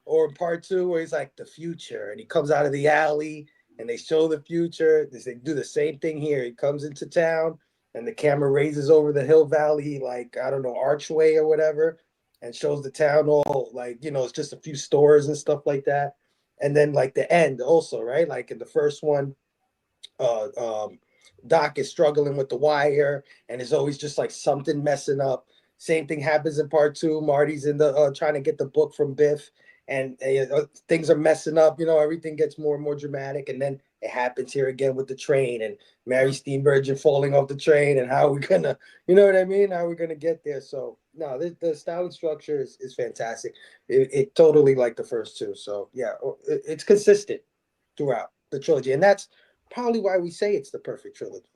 Or part two, where he's like, the future, and he comes out of the alley, and they show the future. They do the same thing here. He comes into town, and the camera raises over the hill valley, like, I don't know, archway or whatever, and shows the town all, like, it's just a few stores and stuff like that. And then, like, the end also, right? Like in the first one, Doc is struggling with the wire, and there's always just like something messing up. Same thing happens in part two. Marty's in the trying to get the book from Biff, and things are messing up. Everything gets more and more dramatic, and then it happens here again with the train and Mary Steenburgen falling off the train, and how we're gonna, you know what I mean? How we're gonna get there? So no, the style and structure is fantastic. It totally like the first two. So yeah, it's consistent throughout the trilogy, and that's probably why we say it's the perfect trilogy.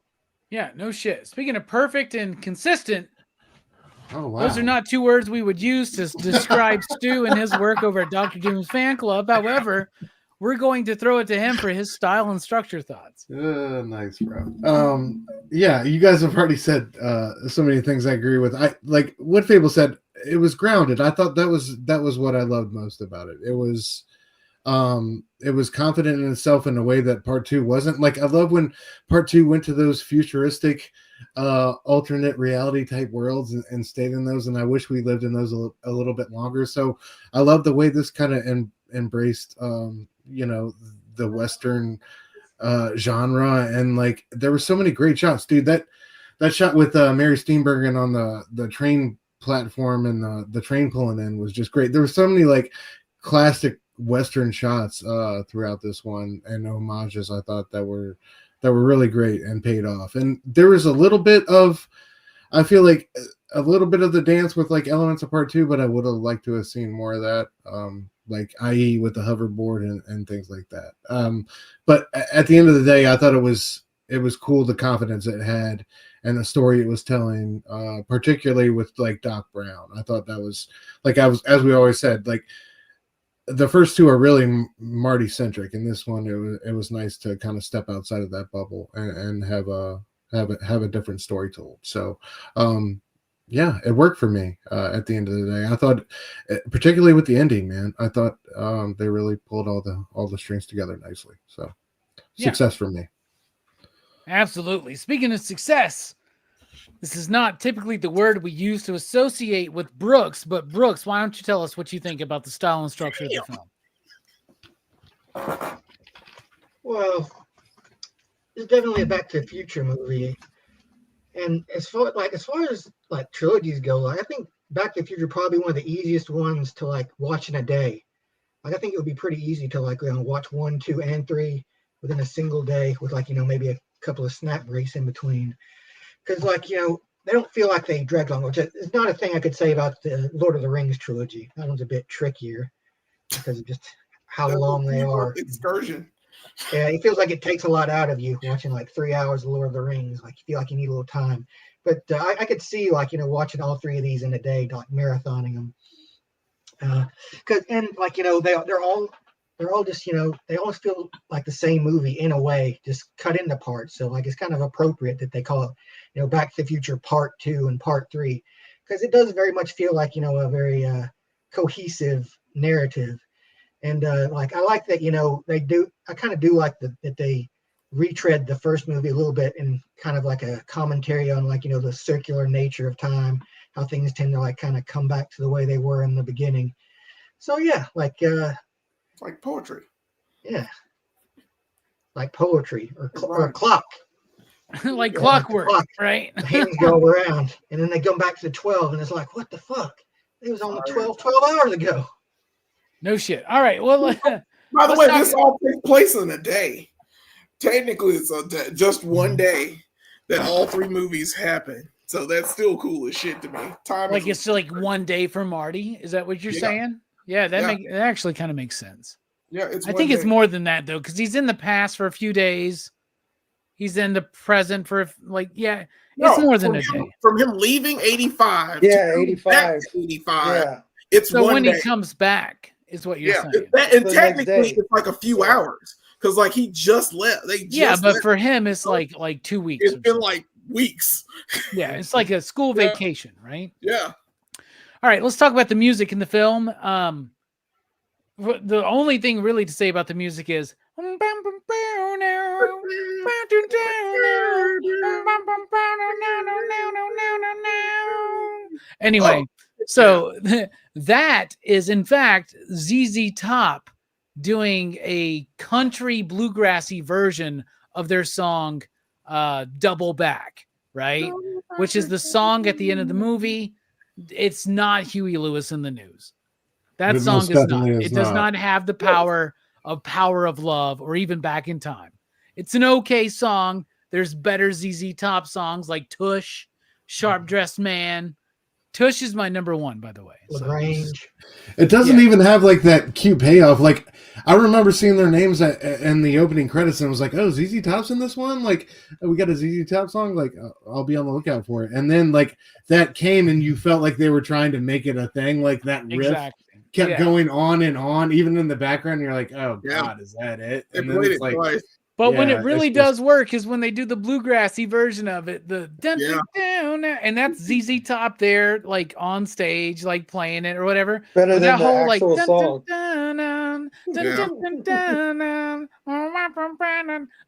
Yeah, no shit. Speaking of perfect and consistent,
Oh wow.
those are not two words we would use to describe Stu and his work over at Dr. Doom's fan club. However, we're going to throw it to him for his style and structure thoughts.
Nice, bro. Yeah, you guys have already said so many things I agree with. I like what Fable said. It was grounded. I thought that was what I loved most about it. It was confident in itself in a way that part two wasn't. Like, I love when part two went to those futuristic alternate reality type worlds and stayed in those, and I wish we lived in those a little bit longer. So I love the way this kind of embraced the Western genre, and like there were so many great shots, dude. That shot with Mary Steenburgen on the train platform and the train pulling in was just great. There were so many like classic Western shots throughout this one, and homages I thought that were really great and paid off. And there was a little bit of, I feel like a little bit of the dance with like elements of part two, but I would have liked to have seen more of that, like i.e. with the hoverboard and things like that. But at the end of the day, I thought it was cool, the confidence it had and the story it was telling, particularly with like Doc Brown. I thought that was like, as we always said, like the first two are really Marty centric, and this one it was nice to kind of step outside of that bubble and have a different story told. So yeah, it worked for me at the end of the day. I thought, particularly with the ending, man, I thought they really pulled all the strings together nicely. So success for me.
Absolutely. Speaking of success, this is not typically the word we use to associate with Brooks, but Brooks, why don't you tell us what you think about the style and structure of the film?
Well, it's definitely a Back to the Future movie, and as far as like trilogies go, like, I think Back to the Future is probably one of the easiest ones to like watch in a day. Like, I think it would be pretty easy to like watch 1, 2, and 3 within a single day with like maybe a couple of snack breaks in between. Because, like, they don't feel like they drag long, which is not a thing I could say about the Lord of the Rings trilogy. That one's a bit trickier because of just how long they are.
Excursion.
Yeah, it feels like it takes a lot out of you watching like 3 hours of Lord of the Rings. Like, you feel like you need a little time. But I could see, like, watching all 3 of these in a day, like marathoning them. And like, they're all just, they almost feel like the same movie in a way, just cut into parts. So like, it's kind of appropriate that they call it, Back to the Future Part 2 and Part 3, because it does very much feel like, a very cohesive narrative. And like, I like that, I kind of do like that they retread the first movie a little bit and kind of like a commentary on like, the circular nature of time, how things tend to like kind of come back to the way they were in the beginning. So yeah, like
poetry.
Yeah. Like poetry or clock.
Like clockwork, right?
The hands go around and then they go back to the 12 and it's like, what the fuck? It was only 12 hours ago.
No shit. All right. Well,
by the way, this all takes place in a day. technically it's just one day that all 3 movies happen. So that's still cool as shit to me. Time
Like
is
it's like one day for Marty. Is that what you're saying? Yeah, that actually kind of makes sense.
yeah, it's.
I think it's more than that though, because he's in the past for a few days. He's in the present for it's more than a day.
From him leaving 85.
Yeah, 85.
85.
Yeah.
It's
so
one
when
day.
he comes back is what you're saying.
And technically it's like a few hours because like he just left.
But for him it's like 2 weeks.
It's been like weeks.
Yeah, it's like a school vacation, right?
Yeah.
All right, let's talk about the music in the film. The only thing really to say about the music is anyway, so that is in fact ZZ Top doing a country bluegrassy version of their song Double Back, right? Which is the song at the end of the movie. It's not Huey Lewis in the News. That song is not. It does not have the power of Love or even Back in Time. It's an okay song. There's better ZZ Top songs like Tush, Sharp Dressed Man. Tush is my number 1, by the way.
LaGrange.
It doesn't even have like that cute payoff. Like I remember seeing their names in the opening credits and was like, "Oh, ZZ Top's in this one." Like we got a ZZ Top song. Like I'll be on the lookout for it. And then like that came and you felt like they were trying to make it a thing. Like that riff kept going on and on, even in the background. You're like, "Oh God, is that it?" And then it's like.
Twice.
But when it really does work is when they do the bluegrassy version of it, the dun, dun, dun, and that's ZZ Top there, like on stage, like playing it or whatever.
Better than
that
the
whole
actual
like
song.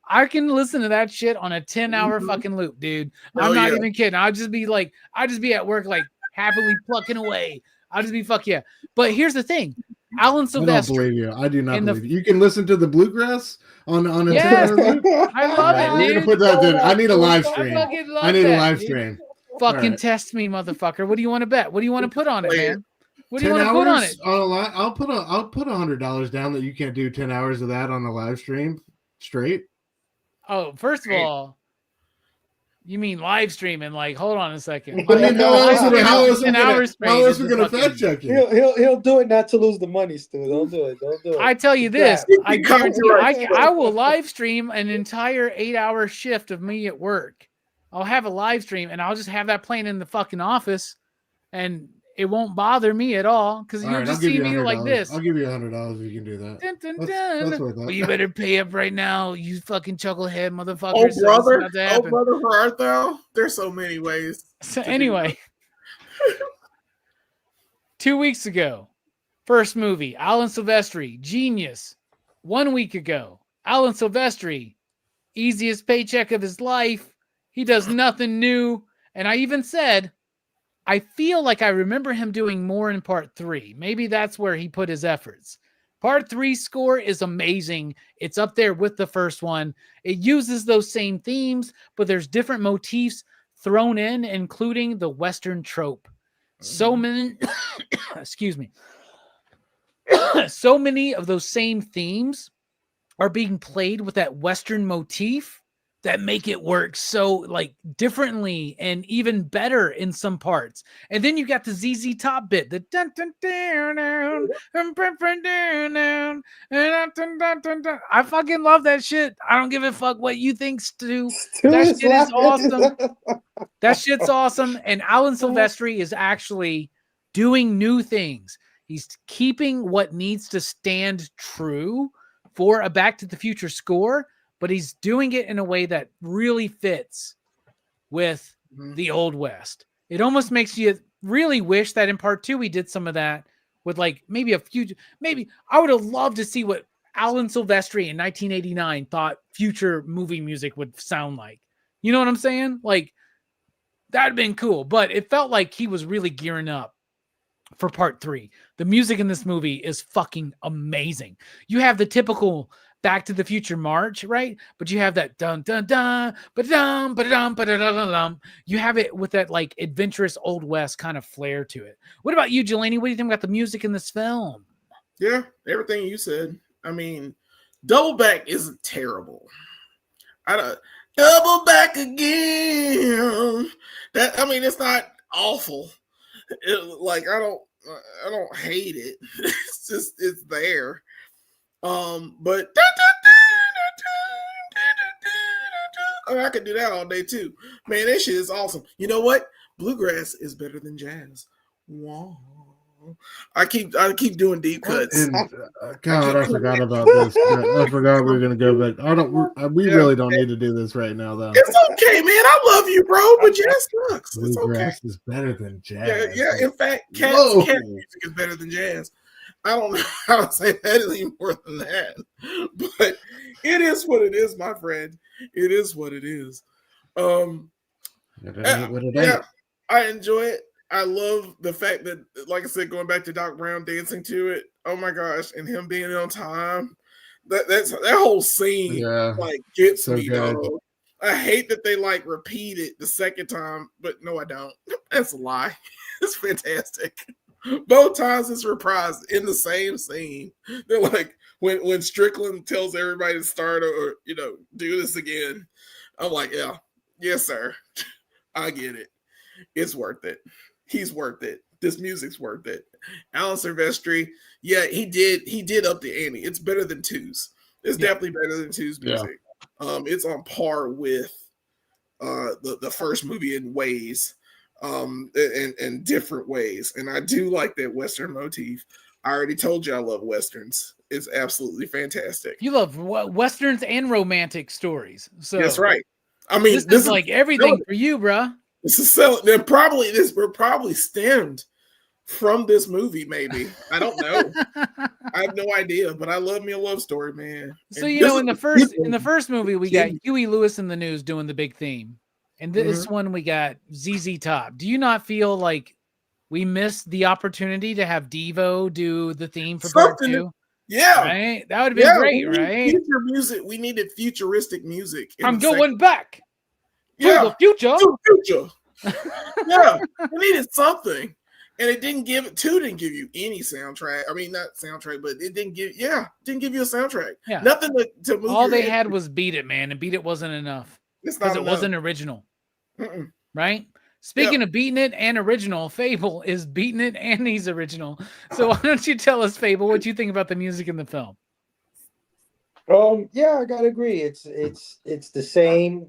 I can listen to that shit on a 10-hour fucking loop, dude. I'm not even kidding. I'll just be at work like happily plucking away. I'll just be fuck yeah. But here's the thing. Alan Silvestri.
I don't believe you. I do not believe you. You can listen to the bluegrass on a
I love it,
dude.
dude.
Put that in. I need a live stream. I need a live stream.
Fucking test me, motherfucker. What do you want to bet? What do you want to put on it, man? What do you want to put on it?
I'll put $100 down that you can't do 10 hours of that on a live stream straight.
Oh, first of all, you mean live streaming? Like, hold on a second.
I mean, how else are we gonna fact check you?
He'll do it not to lose the money, Stu. Don't do it.
I tell you this, I guarantee you, I will live stream an entire 8-hour shift of me at work. I'll have a live stream and I'll just have that playing in the fucking office, and it won't bother me at all because you'll just see me like this.
I'll give you $100 if you can do that.
Dun, dun, dun. Well, you better pay up right now, you fucking chucklehead motherfucker.
Oh, brother, for art though. There's so many ways.
So anyway, 2 weeks ago, first movie, Alan Silvestri, Genius. 1 week ago, Alan Silvestri, easiest paycheck of his life. He does nothing new. And I even said, I feel like I remember him doing more in part 3. Maybe that's where he put his efforts. Part 3 score is amazing. It's up there with the first one. It uses those same themes, but there's different motifs thrown in, including the Western trope. So many, excuse me. So many of those same themes are being played with that Western motif that make it work so like differently and even better in some parts. And then you got the ZZ Top bit, the dun dun dun dun. I fucking love that shit. I don't give a fuck what you think, Stu. That shit is awesome. That shit's awesome. And Alan Silvestri is actually doing new things. He's keeping what needs to stand true for a Back to the Future score, but he's doing it in a way that really fits with the Old West. It almost makes you really wish that in part 2 we did some of that with like maybe I would have loved to see what Alan Silvestri in 1989 thought future movie music would sound like. You know what I'm saying? Like that'd have been cool, but it felt like he was really gearing up for part 3. The music in this movie is fucking amazing. You have the typical Back to the Future march, right? But you have that dun dun dun ba-dum ba-dum ba-da-dum. You have it with that like adventurous Old West kind of flair to it. What about you, Jelani? What do you think about the music in this film?
Yeah, everything you said. I mean, Double Back isn't terrible. I don't double back again. That I mean, it's not awful. Like I don't hate it. It's just it's there. But I could do that all day too. Man, that shit is awesome. You know what? Bluegrass is better than jazz. Wow. I keep doing deep cuts.
And, God, I forgot about this. I forgot we were gonna go back. We really don't need to do this right now, though.
It's okay, man. I love you, bro, but jazz sucks. It's okay.
Bluegrass is better than jazz.
Yeah. In fact, cat music is better than jazz. I don't know how to say that any more than that, but it is what it is, my friend. It is what it is. Yeah, I enjoy it. I love the fact that, like I said, going back to Doc Brown dancing to it. Oh my gosh, and him being on time. That whole scene like gets me. Dog. I hate that they like repeat it the second time, but no, I don't. That's a lie. It's fantastic. Both times it's reprised in the same scene. They're like when Strickland tells everybody to start or do this again. I'm like, yeah, yes, sir. I get it. It's worth it. He's worth it. This music's worth it. Alan Silvestri, yeah, he did up the ante. It's better than Two's. It's definitely better than Two's music. Yeah. It's on par with the first movie in ways, in different ways. And I do like that Western motif. I already told you I love Westerns. It's absolutely fantastic.
You love Westerns and romantic stories. So
that's right. I mean,
this is like everything for you, bro.
This is selling. Then probably this probably stemmed from this movie. Maybe I don't know. I have no idea. But I love me a love story, man.
So in the first movie we got Huey Lewis in the News doing the big theme, and this one we got ZZ Top. Do you not feel like we missed the opportunity to have Devo do the theme for part 2?
Yeah,
right. That would have been great, right?
Future music. We needed futuristic music.
I'm going back.
Yeah,
the future.
Yeah, we needed something, and it didn't give. 2 didn't give you any soundtrack. I mean, not soundtrack, but it didn't give. Yeah, didn't give you a soundtrack.
Yeah,
nothing to move.
All they had was "Beat It," man, and "Beat It" wasn't enough because it wasn't original. Right. Speaking of beating it and original, Fable is beating it and he's original. So why don't you tell us, Fable, what you think about the music in the film?
Yeah, I gotta agree. It's the same.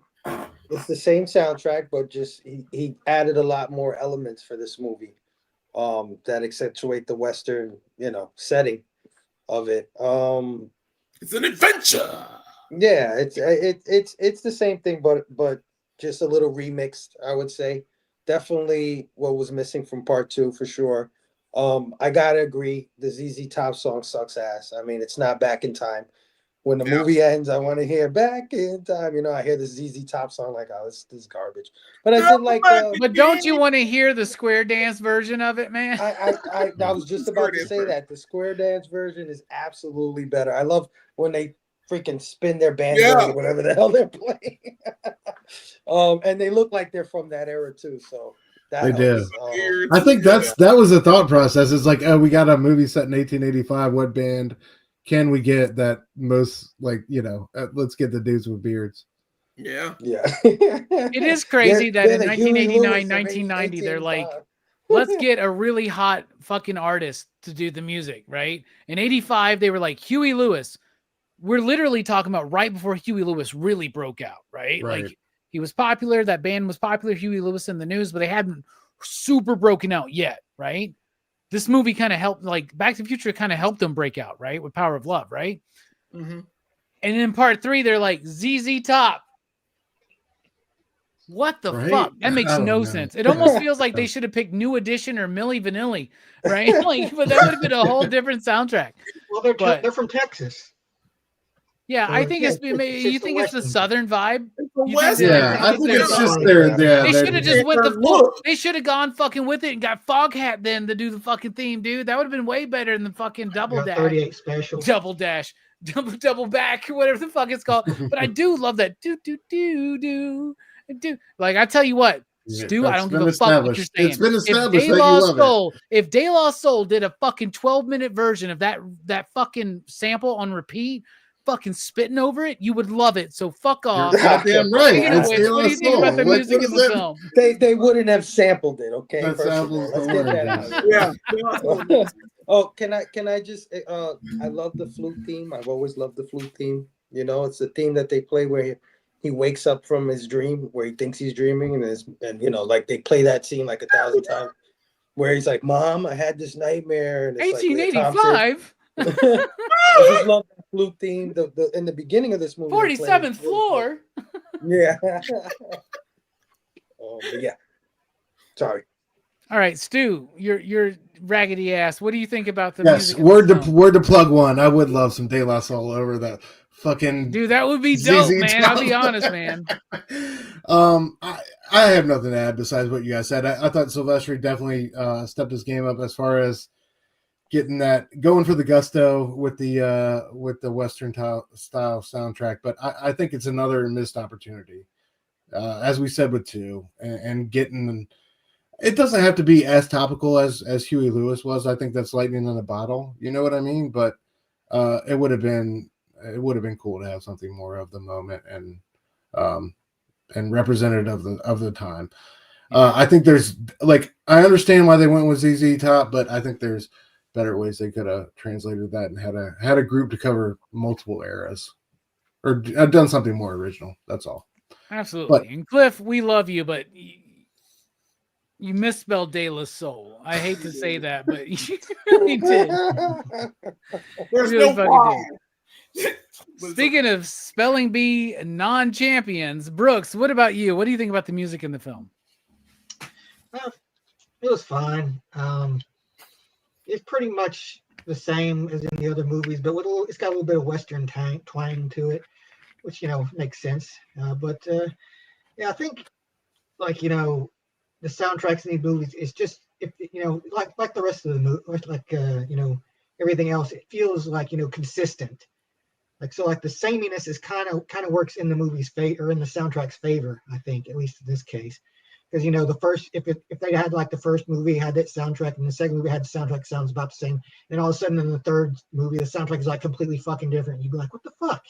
It's the same soundtrack, but just he added a lot more elements for this movie that accentuate the Western, setting of it.
It's an adventure.
Yeah, it's the same thing, but just a little remixed, I would say. Definitely what was missing from part 2 for sure. I gotta agree, the ZZ Top song sucks ass. I mean, it's not Back in Time. When the movie ends, I want to hear Back in Time. I hear the ZZ Top song like, oh, this is garbage. But I did like.
But don't you want to hear the square dance version of it, man?
I was just about to say that the square dance version is absolutely better. I love when they freaking spin their banjo or whatever the hell they're playing. And they look like they're from that era too. So
they did. I think that was the thought process. It's like, oh, we got a movie set in 1885. What band can we get that most let's get the dudes with beards.
Yeah.
It is crazy that in 1989, 1990, they're like, let's get a really hot fucking artist to do the music, right? In 85, they were like, Huey Lewis. We're literally talking about right before Huey Lewis really broke out, right? Like he was popular, that band was popular, Huey Lewis in the News, but they hadn't super broken out yet, right? This movie kind of helped, like Back to the Future kind of helped them break out, right? With Power of Love, right? Mm-hmm. And in part 3, they're like, ZZ Top. What the fuck? That makes no sense. It almost feels like they should have picked New Edition or Milli Vanilli, right? But that would have been a whole different soundtrack.
Well, they're from Texas.
Yeah, I think it's you think it's the Southern vibe.
I think it's just their.
They should have just went the full. They should have gone fucking with it and got Foghat then to do the fucking theme, dude. That would have been way better than the fucking Double Dash.
38 special.
Double Dash. Double back, whatever the fuck it's called. But I do love that do. Like I tell you what, Stu, I don't give a fuck what you're saying.
It's been established that you love it.
If De La Soul did a fucking 12-minute version of that fucking sample on repeat, fucking spitting over it, you would love it. So fuck off.
Goddamn right.
Speaking of
It's
which,
De
what
La
do you think about the
Soul. Like,
music
what
in
is
the
that?
film?
They wouldn't have sampled it, okay?
That
First of all,
sample's the
let's get
word,
that out.
yeah.
Oh, can I just I love the flute theme. I've always loved the flute theme. You know, it's the theme that they play where he wakes up from his dream, where he thinks he's dreaming, and you know, like they play that scene like 1,000 times, where he's like, "Mom, I had this nightmare," and it's like Leah Thompson.
1885.
I just love the flute theme. The in the beginning of this movie,
47th floor.
Yeah. But yeah. Sorry.
All right, Stu, your raggedy ass. What do you think about the
Yes,
music?
word to plug one. I would love some De La Soul over that fucking
dude. That would be
ZZ
dope, man.
Top.
I'll be honest, man.
I have nothing to add besides what you guys said. I thought Silvestri definitely stepped his game up as far as getting that going for the gusto with the Western style soundtrack. But I think it's another missed opportunity, as we said with 2, and getting. It doesn't have to be as topical as Huey Lewis was. I think that's lightning in a bottle. You know what I mean? But it would have been cool to have something more of the moment and representative of the time. I think there's I understand why they went with ZZ Top, but I think there's better ways they could have translated that and had a group to cover multiple eras or done something more original. That's all.
Absolutely. And Cliff, we love you, but you misspelled De La Soul. I hate to say that, but you really did.
There's
really
no why.
Speaking of spelling bee non-champions, Brooks, what about you? What do you think about the music in the film?
Well, it was fine. It's pretty much the same as in the other movies, but it's got a little bit of Western twang to it, which, you know, makes sense. Yeah, I think, the soundtracks in these movies is just, like the rest of the movie, everything else, it feels consistent. The sameness is kind of works in the movie's favor or in the soundtrack's favor, I think, at least in this case. Because the first, if they had the first movie had that soundtrack and the second movie had the soundtrack sounds about the same, and all of a sudden in the third movie the soundtrack is completely fucking different, you'd be like, what the fuck?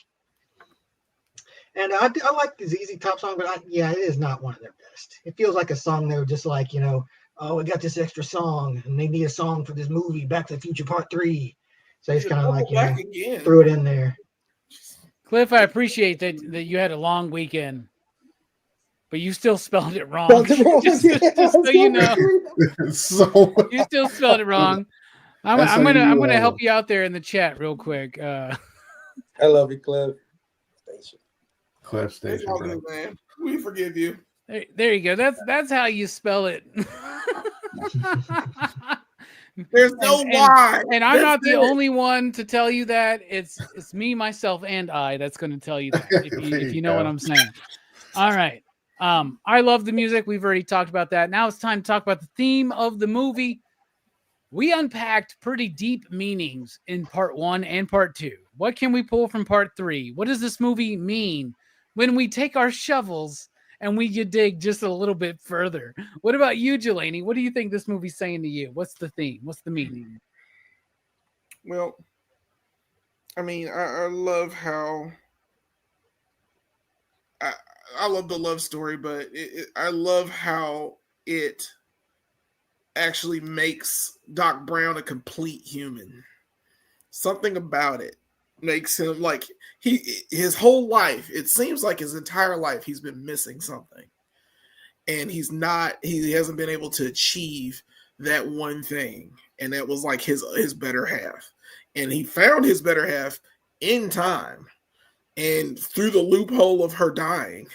And I like the ZZ Top song, but it is not one of their best. It feels like a song they were just oh, we got this extra song and they need a song for this movie, Back to the Future Part 3. So it's kind of threw it in there.
Cliff, I appreciate that you had a long weekend, but you still spelled it wrong. just so you know, you still spelled it wrong. I'm gonna help you out there in the chat real quick.
I love you, Cliff.
Cliff Station,
all good, man. We forgive you.
There you go. That's how you spell it.
There's no why.
And I'm not the only one to tell you that. It's me, myself, and I that's going to tell you that. If you know what I'm saying. All right. I love the music. We've already talked about that. Now it's time to talk about the theme of the movie. We unpacked pretty deep meanings in part 1 and part 2. What can we pull from part 3? What does this movie mean when we take our shovels and we dig just a little bit further? What about you, Jelani? What do you think this movie's saying to you? What's the theme? What's the meaning?
Well, I mean, I love how I love the love story, but I love how it actually makes Doc Brown a complete human. Something about it makes him his whole life, it seems like his entire life he's been missing something, and he hasn't been able to achieve that one thing, and that was his better half, and he found his better half in time, and through the loophole of her dying.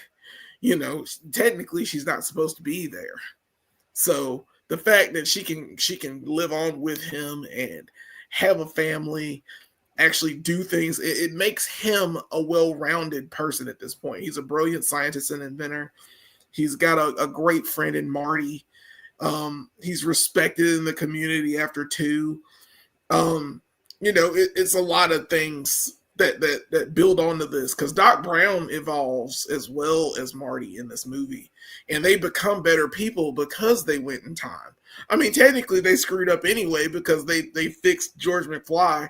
Technically she's not supposed to be there, so the fact that she can live on with him and have a family, actually do things, it makes him a well-rounded person at this point. He's a brilliant scientist and inventor. He's got a great friend in Marty. He's respected in the community after 2. It's a lot of things that build onto this, because Doc Brown evolves as well as Marty in this movie, and they become better people because they went in time. I mean, technically they screwed up anyway because they fixed George McFly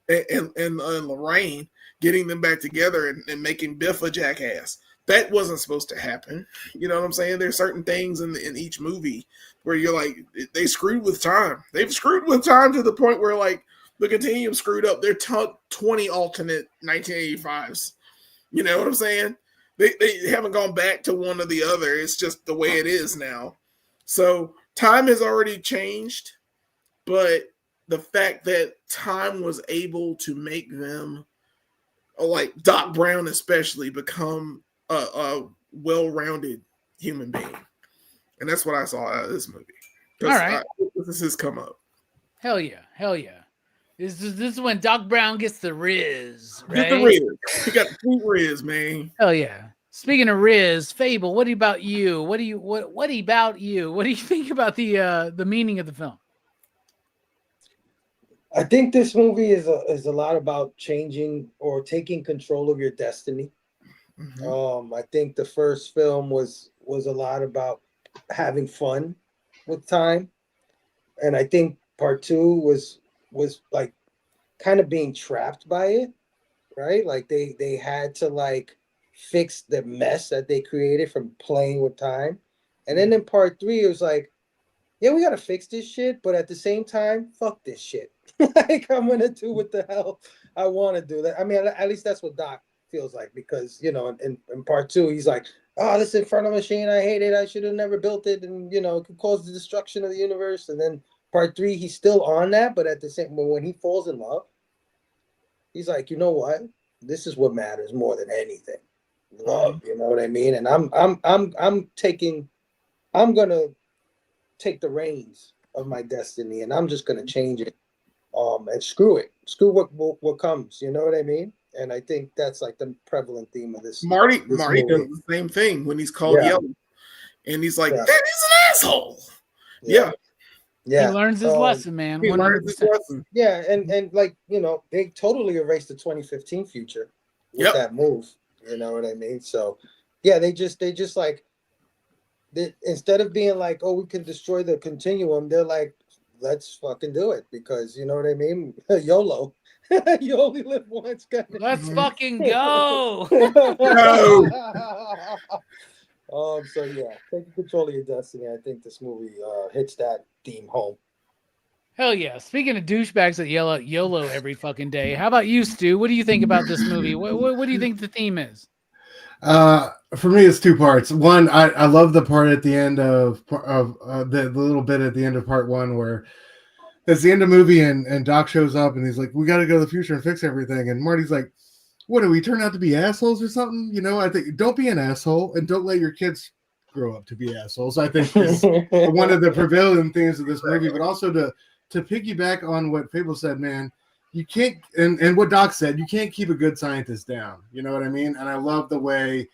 and Lorraine, getting them back together and making Biff a jackass. That wasn't supposed to happen. You know what I'm saying? There's certain things in each movie where you're like, they screwed with time. They've screwed with time to the point where like the Continuum screwed up their 20 alternate 1985s. You know what I'm saying? They haven't gone back to one or the other. It's just the way it is now. So time has already changed, but the fact that time was able to make them, like Doc Brown especially, become a well-rounded human being. And that's what I saw out of this movie.
All right.
This has come up.
Hell yeah. Hell yeah. This is when Doc Brown gets the Riz, right?
Get the Riz. He got the sweet Riz, man.
Hell yeah. Speaking of Riz, Fable, what about you? What about you? What do you think about the meaning of the film?
I think this movie is a lot about changing or taking control of your destiny. Mm-hmm. I think the first film was a lot about having fun with time, and I think part two was like kind of being trapped by it, right? Like they had to like fix the mess that they created from playing with time, and then in part three it was like, yeah, we gotta fix this shit, but at the same time, fuck this shit. Like I'm gonna do what the hell I want to do. That I mean, at least that's what Doc feels like, because you know, in part two, he's like, oh, this Inferno machine, I hate it. I should have never built it, and you know, it could cause the destruction of the universe. And then part three, he's still on that, but at the same, when he falls in love, he's like, you know what? This is what matters more than anything. Love, you know what I mean? And I'm gonna take the reins of my destiny, and I'm just gonna change it. And screw what comes, you know what I mean? And I think that's like the prevalent theme of this.
Marty does the same thing when he's called Yellow, and he's like, "That is an asshole." Yeah.
He learns his lesson, man. 100%.
Yeah, and like you know, they totally erased the 2015 future with that move. You know what I mean? So, yeah, they just like, instead of being like, oh, we can destroy the continuum, they're like, let's fucking do it, because you know what I mean? YOLO. You only live once, guys.
Let's fucking go.
So yeah, taking control of your destiny. I think this movie hits that theme home.
Hell yeah. Speaking of douchebags that yell out YOLO every fucking day, how about you, Stu? What do you think about this movie? What do you think the theme is?
For me, it's two parts. One, I love the part at the end of the little bit at the end of part one where it's the end of the movie and Doc shows up and he's like, we got to go to the future and fix everything. And Marty's like, what, do we turn out to be assholes or something? You know, I think don't be an asshole and don't let your kids grow up to be assholes. I think is one of the prevailing themes of this movie, but also to piggyback on what Fable said, man, you can't, and what Doc said, you can't keep a good scientist down. You know what I mean? And I love the way,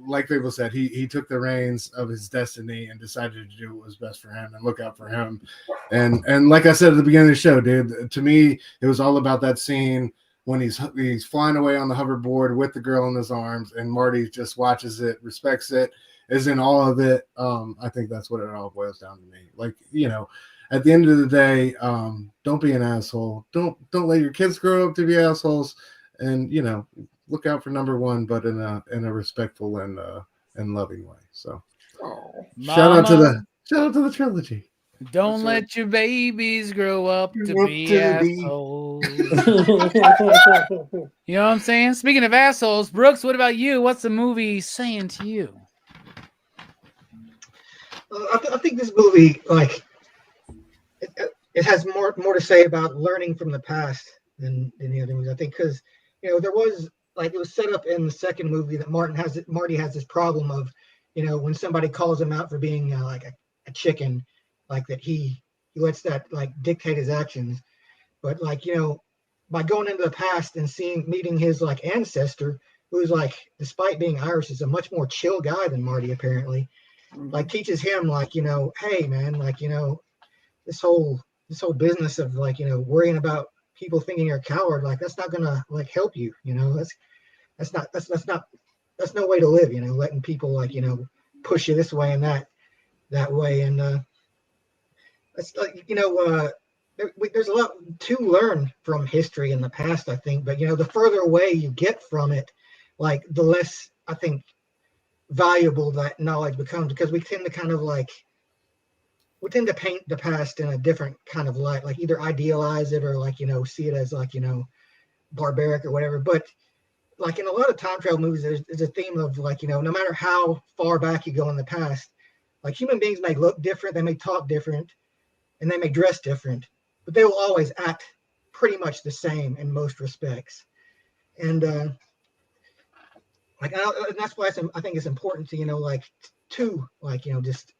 like Fable said, he took the reins of his destiny and decided to do what was best for him and look out for him. And like I said at the beginning of the show, dude, to me, it was all about that scene when he's flying away on the hoverboard with the girl in his arms, and Marty just watches it, respects it, is in all of it. I think that's what it all boils down to me. Like, you know, at the end of the day, don't be an asshole. Don't let your kids grow up to be assholes, and you know, look out for number one, but in a respectful and loving way. So, shout out to the trilogy.
Don't let your babies grow up to be assholes. You know what I'm saying? Speaking of assholes, Brooks, what about you? What's the movie saying to you?
I think this movie, like, it has more to say about learning from the past than the other movies. I think because, you know, there was, like, it was set up in the second movie that Marty has this problem of, you know, when somebody calls him out for being like a chicken, like that he lets that like dictate his actions. But like, you know, by going into the past and meeting his like ancestor, who's like, despite being Irish, is a much more chill guy than Marty apparently, like teaches him like, you know, hey man, like, you know, this whole business of like, you know, worrying about people thinking you're a coward, like that's not gonna like help you, you know, that's no way to live, you know, letting people like, you know, push you this way and that way. And it's like, you know, there's a lot to learn from history in the past, I think. But the further away you get from it, like the less I think valuable that knowledge becomes, because we tend to paint the past in a different kind of light, like either idealize it or see it as barbaric or whatever. But like in a lot of time travel movies, there's a theme of no matter how far back you go in the past, like human beings may look different, they may talk different, and they may dress different, but they will always act pretty much the same in most respects. And and that's why I think it's important to just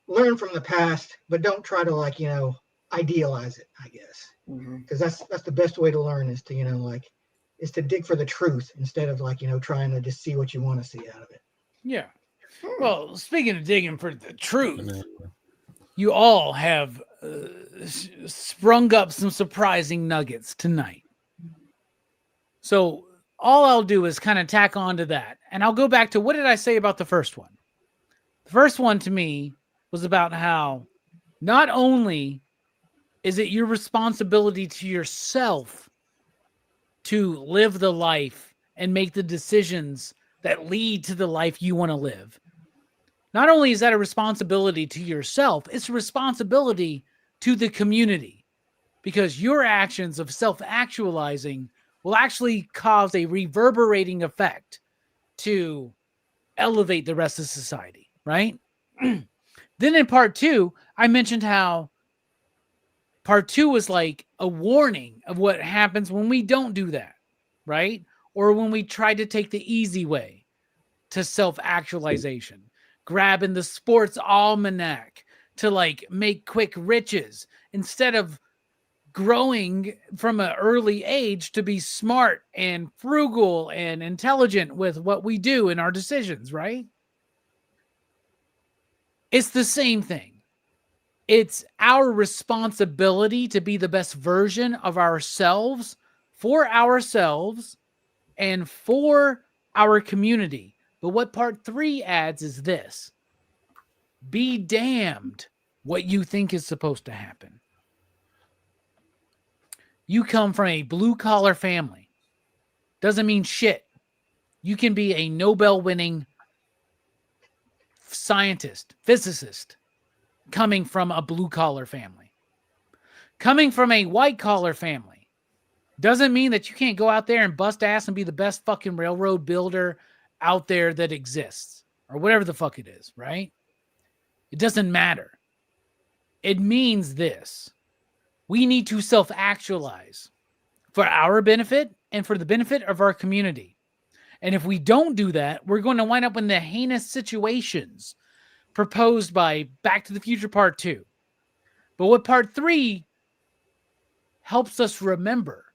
learn from the past, but don't try to idealize it, I guess, because that's the best way to learn is to is to dig for the truth instead of trying to just see what you want to see out of it.
Yeah. Well, speaking of digging for the truth, you all have sprung up some surprising nuggets tonight. So all I'll do is kind of tack on to that. And I'll go back to, what did I say about the first one? The first one to me was about how not only is it your responsibility to yourself to live the life and make the decisions that lead to the life you want to live. Not only is that a responsibility to yourself, it's a responsibility to the community, because your actions of self-actualizing will actually cause a reverberating effect to elevate the rest of society, right? Then in part 2, I mentioned how part 2 was like a warning of what happens when we don't do that, right? Or when we try to take the easy way to self-actualization, grabbing the sports almanac to make quick riches instead of growing from an early age to be smart and frugal and intelligent with what we do in our decisions, right? It's the same thing. It's our responsibility to be the best version of ourselves for ourselves and for our community. But what part 3 adds is this: be damned what you think is supposed to happen. You come from a blue-collar family. Doesn't mean shit. You can be a Nobel-winning scientist, physicist, coming from a blue-collar family. Coming from a white-collar family doesn't mean that you can't go out there and bust ass and be the best fucking railroad builder out there that exists, or whatever the fuck it is, right? It doesn't matter. It means this: we need to self-actualize for our benefit and for the benefit of our community. And if we don't do that, we're going to wind up in the heinous situations proposed by Back to the Future Part 2. But what Part 3 helps us remember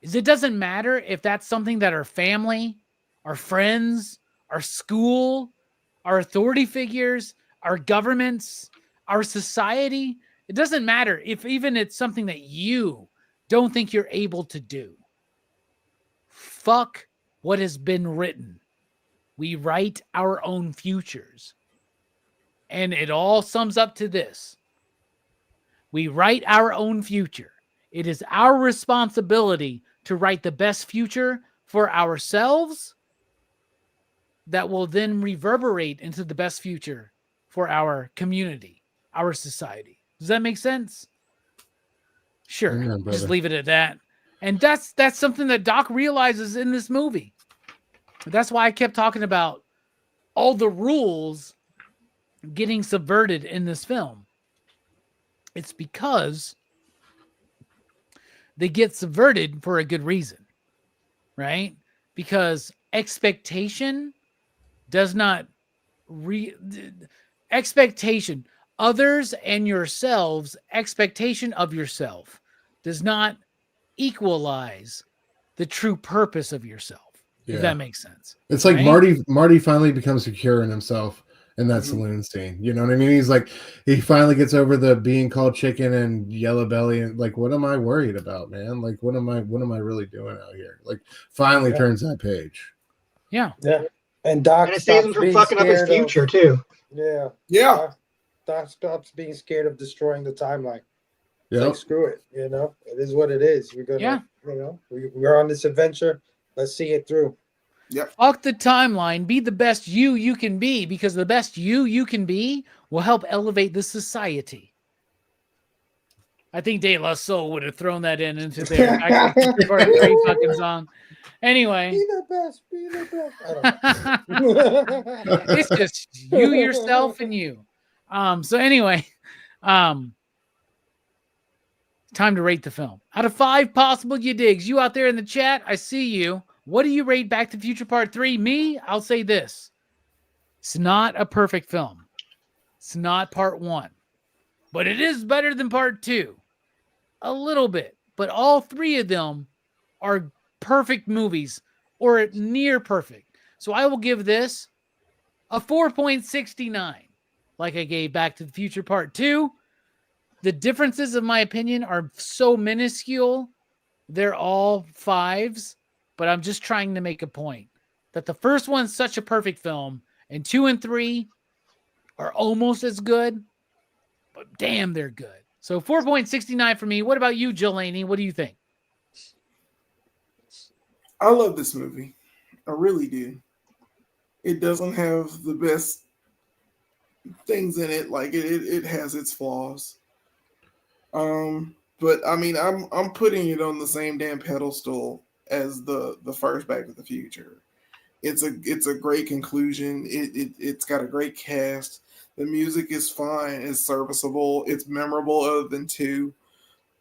is it doesn't matter if that's something that our family, our friends, our school, our authority figures, our governments, our society, it doesn't matter if even it's something that you don't think you're able to do. Fuck what has been written. We write our own futures. And it all sums up to this: we write our own future. It is our responsibility to write the best future for ourselves that will then reverberate into the best future for our community, our society. Does that make sense? Sure.
Yeah,
just leave it at that. And that's something that Doc realizes in this movie. That's why I kept talking about all the rules getting subverted in this film. It's because they get subverted for a good reason, right? Because expectation does not expectation, others and yourselves, expectation of yourself does not equalize the true purpose of yourself.
Yeah.
If that makes sense.
It's like
right?
Marty finally becomes secure in himself in that saloon scene. You know what I mean? He's like, he finally gets over the being called chicken and yellow belly and like, what am I worried about, man? Like, what am I really doing out here? Like, finally turns that page.
Yeah.
And Doc
and it saves him from fucking up his future too.
Yeah.
Yeah.
Doc stops being scared of destroying the timeline. It's like, screw it, you know, it is what it is. We're gonna, you know, we're on this adventure. Let's see it through.
Yep.
Fuck the timeline. Be the best you can be, because the best you can be will help elevate the society. I think De La Soul would have thrown that into their part 3 fucking song. Anyway,
Be the best. Be the best. I don't know.
it's just you, yourself, and you. So anyway, time to rate the film. Out of 5 possible you digs, you out there in the chat, I see you. What do you rate Back to the Future Part 3? Me, I'll say this. It's not a perfect film. It's not Part 1. But it is better than Part 2. A little bit. But all 3 of them are perfect movies, or near perfect. So I will give this a 4.69, like I gave Back to the Future Part 2. The differences, of my opinion, are so minuscule. They're all 5s, but I'm just trying to make a point that the first one's such a perfect film, and 2 and 3 are almost as good, but damn, they're good. So 4.69 for me. What about you, Jelani? What do you think?
I love this movie. I really do. It doesn't have the best things in it. Like it has its flaws. But I mean, I'm putting it on the same damn pedestal as the first Back to the Future. It's a great conclusion. It's got a great cast. The music is fine. It's serviceable. It's memorable. Other than 2,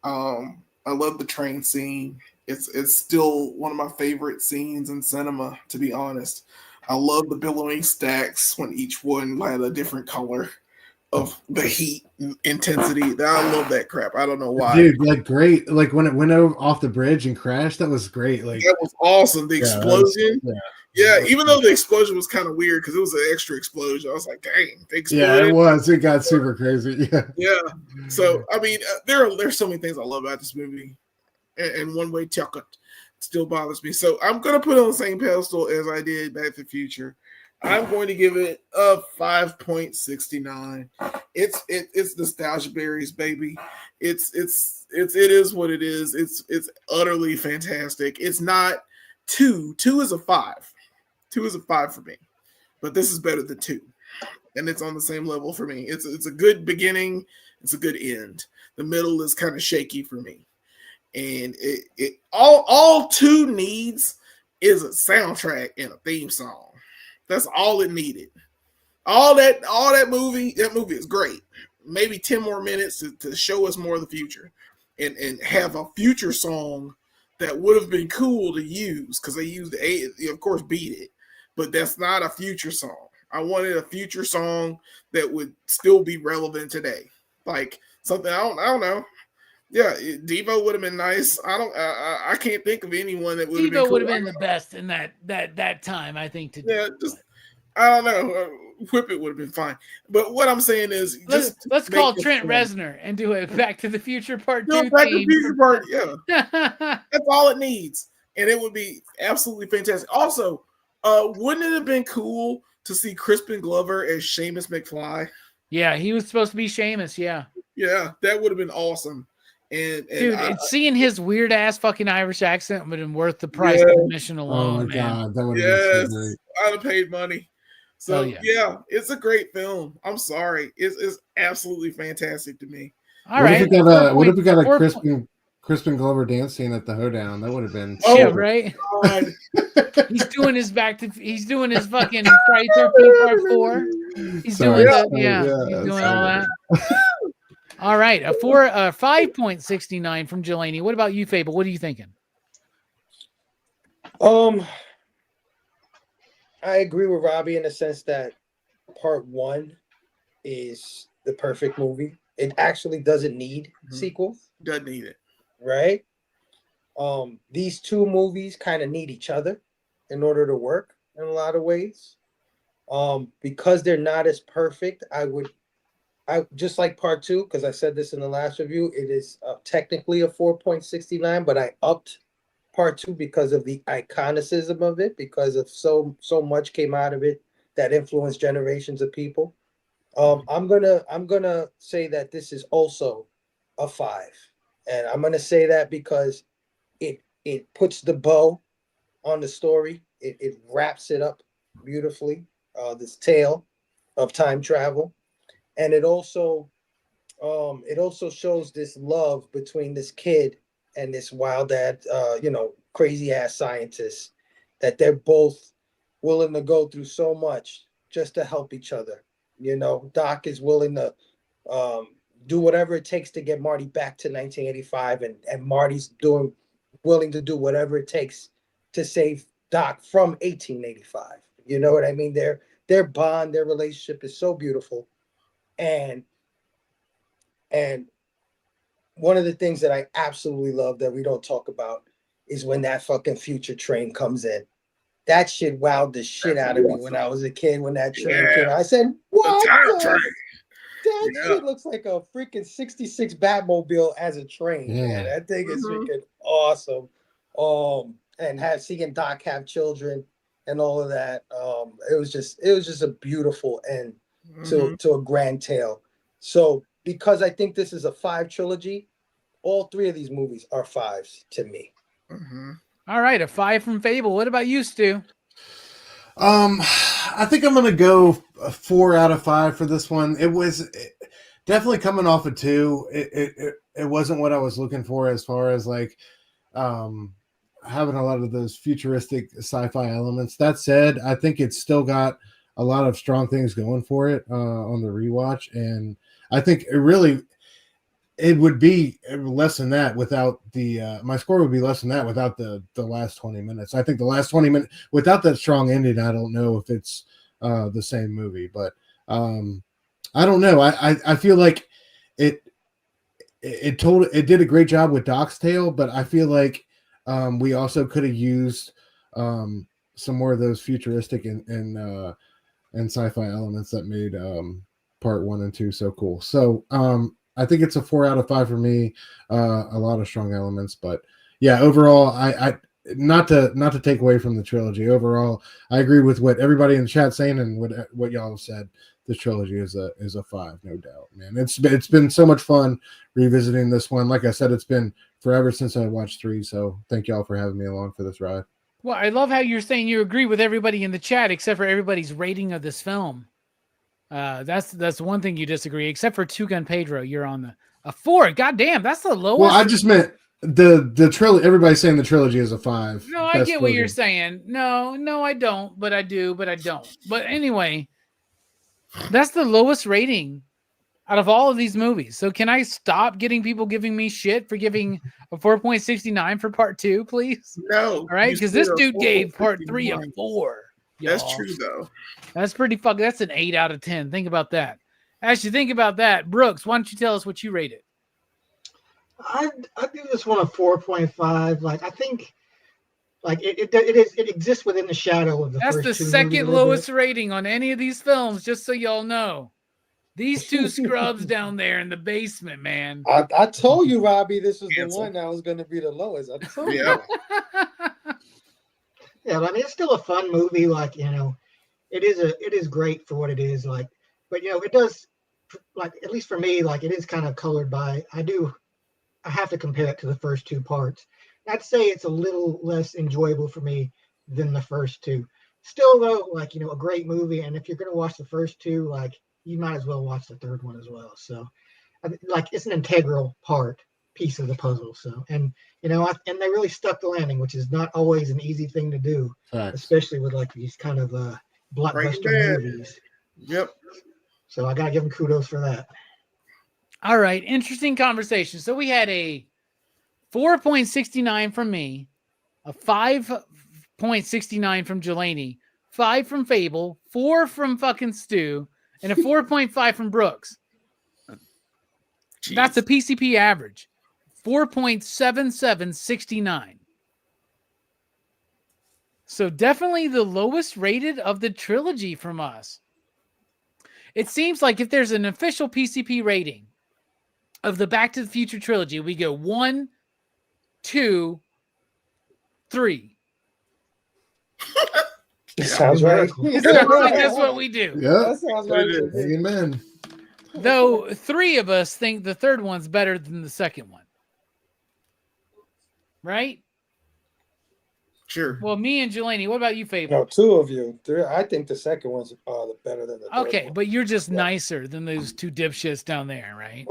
I love the train scene. It's still one of my favorite scenes in cinema, to be honest. I love the billowing stacks when each one had a different color of the heat intensity. I love that crap. I don't know why.
Dude, like great. Like when it went over off the bridge and crashed, that was great. Like
that was awesome. The explosion. Yeah, even though the explosion was kind of weird because it was an extra explosion. I was like, dang, they exploded.
Yeah, it was. It got super crazy. Yeah.
Yeah. So, I mean, there's so many things I love about this movie. And one way ticket still bothers me. So I'm going to put it on the same pedestal as I did Back to the Future. I'm going to give it a 5.69. It's nostalgia berries, baby. It is what it is. It's utterly fantastic. It's not 2. 2 is a 5. 2 is a 5 for me. But this is better than 2. And it's on the same level for me. It's a good beginning. It's a good end. The middle is kind of shaky for me. And it all 2 needs is a soundtrack and a theme song. That's all it needed. All that movie is great. Maybe 10 more minutes to show us more of the future, and have a future song that would have been cool to use, because they used of course Beat It, but that's not a future song. I wanted a future song that would still be relevant today, like something I don't know. Yeah, Devo would have been nice. I can't think of anyone that would have been cool.
Devo would have been the best in that time, I think.
I don't know. Whip It would have been fine. But what I'm saying is,
let's call Trent Reznor and do a Back to the Future Part 2
Back to the
theme.
Future Part, yeah. That's all it needs, and it would be absolutely fantastic. Also, wouldn't it have been cool to see Crispin Glover as Seamus McFly?
Yeah, he was supposed to be Seamus. Yeah,
that would have been awesome. And
dude, seeing his weird ass fucking Irish accent would have been worth the price of admission alone.
Oh my god, that would have been so great.
I'd have paid money. So yeah, it's a great film. I'm sorry, it's absolutely fantastic to me.
All right.
What if we got a Crispin Glover dance scene at the hoedown? That would have been.
Yeah, right. He's doing his fucking Friday 13th Part 4. He's doing all that. All right, a 5.69 from Jelani. What about you, Fable? What are you thinking?
I agree with Robbie in the sense that Part 1 is the perfect movie. It actually doesn't need sequels.
Doesn't need it.
Right? These 2 movies kind of need each other in order to work in a lot of ways. Because they're not as perfect, I just like Part 2, because I said this in the last review, it is technically a 4.69, but I upped Part 2 because of the iconicism of it, because of so much came out of it that influenced generations of people. I'm gonna say that this is also a 5. And I'm gonna say that because it puts the bow on the story. It wraps it up beautifully. This tale of time travel, and it also shows this love between this kid and this wild crazy ass scientist, that they're both willing to go through so much just to help each other. Doc is willing to do whatever it takes to get Marty back to 1985, and Marty's willing to do whatever it takes to save Doc from 1885. You know what I mean? Their bond, their relationship is so beautiful. And one of the things that I absolutely love that we don't talk about is when that fucking future train comes in. That shit wowed the shit out of me when I was a kid. When that train came, I said, "What? That shit looks like a freaking '66 Batmobile as a train."
Yeah.
Man, that thing is freaking awesome. And seeing Doc have children and all of that, it was just a beautiful end to a grand tale. So because I think this is a 5 trilogy, all 3 of these movies are 5s to me.
All right, a 5 from Fable. What about you, Stu?
I think I'm gonna go a 4 out of 5 for this one. It was definitely coming off of 2. It wasn't what I was looking for as far as like having a lot of those futuristic sci-fi elements. That said, I think it's still got a lot of strong things going for it on the rewatch, and I think it would be less than that without the my score would be less than that without the last 20 minutes. I think the last 20 minutes without that strong ending, I don't know if it's the same movie, but I don't know. I feel like it did a great job with Doc's tale, but I feel like we also could have used some more of those futuristic and sci-fi elements that made part 1 and 2 so cool. So I think it's a 4 out of 5 for me. A lot of strong elements, but yeah, overall, I not to take away from the trilogy. Overall, I agree with what everybody in the chat saying and what y'all have said. The trilogy is a 5, no doubt, man. It's been so much fun revisiting this one. Like I said, it's been forever since I watched 3. So thank y'all for having me along for this ride.
Well, I love how you're saying you agree with everybody in the chat except for everybody's rating of this film. That's one thing you disagree, except for Two Gun Pedro. You're on a 4. God damn, that's the lowest.
Well, I just meant the trilogy. Everybody's saying the trilogy is a 5.
No, I get what you're saying. No, I don't, but I do, but I don't. But anyway, that's the lowest rating out of all of these movies. So can I stop getting people giving me shit for giving a 4.69 for part 2, please?
No.
All right, because this dude gave part 3 a 4.
That's
y'all.
true, though.
That's pretty fucking. That's an 8 out of 10. Think about that. As you think about that, Brooks, why don't you tell us what you rate it?
I give this one a 4.5. Like, I think, like it exists within the shadow of the
That's
first
the
two
second
movies
lowest rating on any of these films, just so y'all know. These 2 scrubs down there in the basement, man.
I told you, Robbie, this was the one that was going to be the lowest. I told you.
Yeah, but I mean, it's still a fun movie. Like, it is great for what it is. Like, but it does, like, at least for me, like, it is kind of colored by. I have to compare it to the first 2 parts. I'd say it's a little less enjoyable for me than the first 2. Still, though, like, a great movie. And if you're gonna watch the first 2, like, you might as well watch the third one as well. So, like, it's an integral piece of the puzzle. So, and and they really stuck the landing, which is not always an easy thing to do, especially with like these kind of blockbuster movies.
Yep.
So I gotta give them kudos for that.
All right, interesting conversation. So we had a 4.69 from me, a 5.69 from Jelani, 5 from Fable, 4 from fucking Stu, and a 4.5 from Brooks.
Jeez.
That's a PCP average. 4.7769. So definitely the lowest rated of the trilogy from us. It seems like if there's an official PCP rating of the Back to the Future trilogy, we go 1, 2, 3.
Sounds right.
It sounds like that's what we do.
Yeah.
That sounds right.
Amen.
Though 3 of us think the third one's better than the second one. Right?
Sure.
Well, me and Jelani, what about you, Fable?
No, 2 of you. 3, I think the second one's better than the third
Okay,
one.
but you're just nicer than those 2 dipshits down there, right?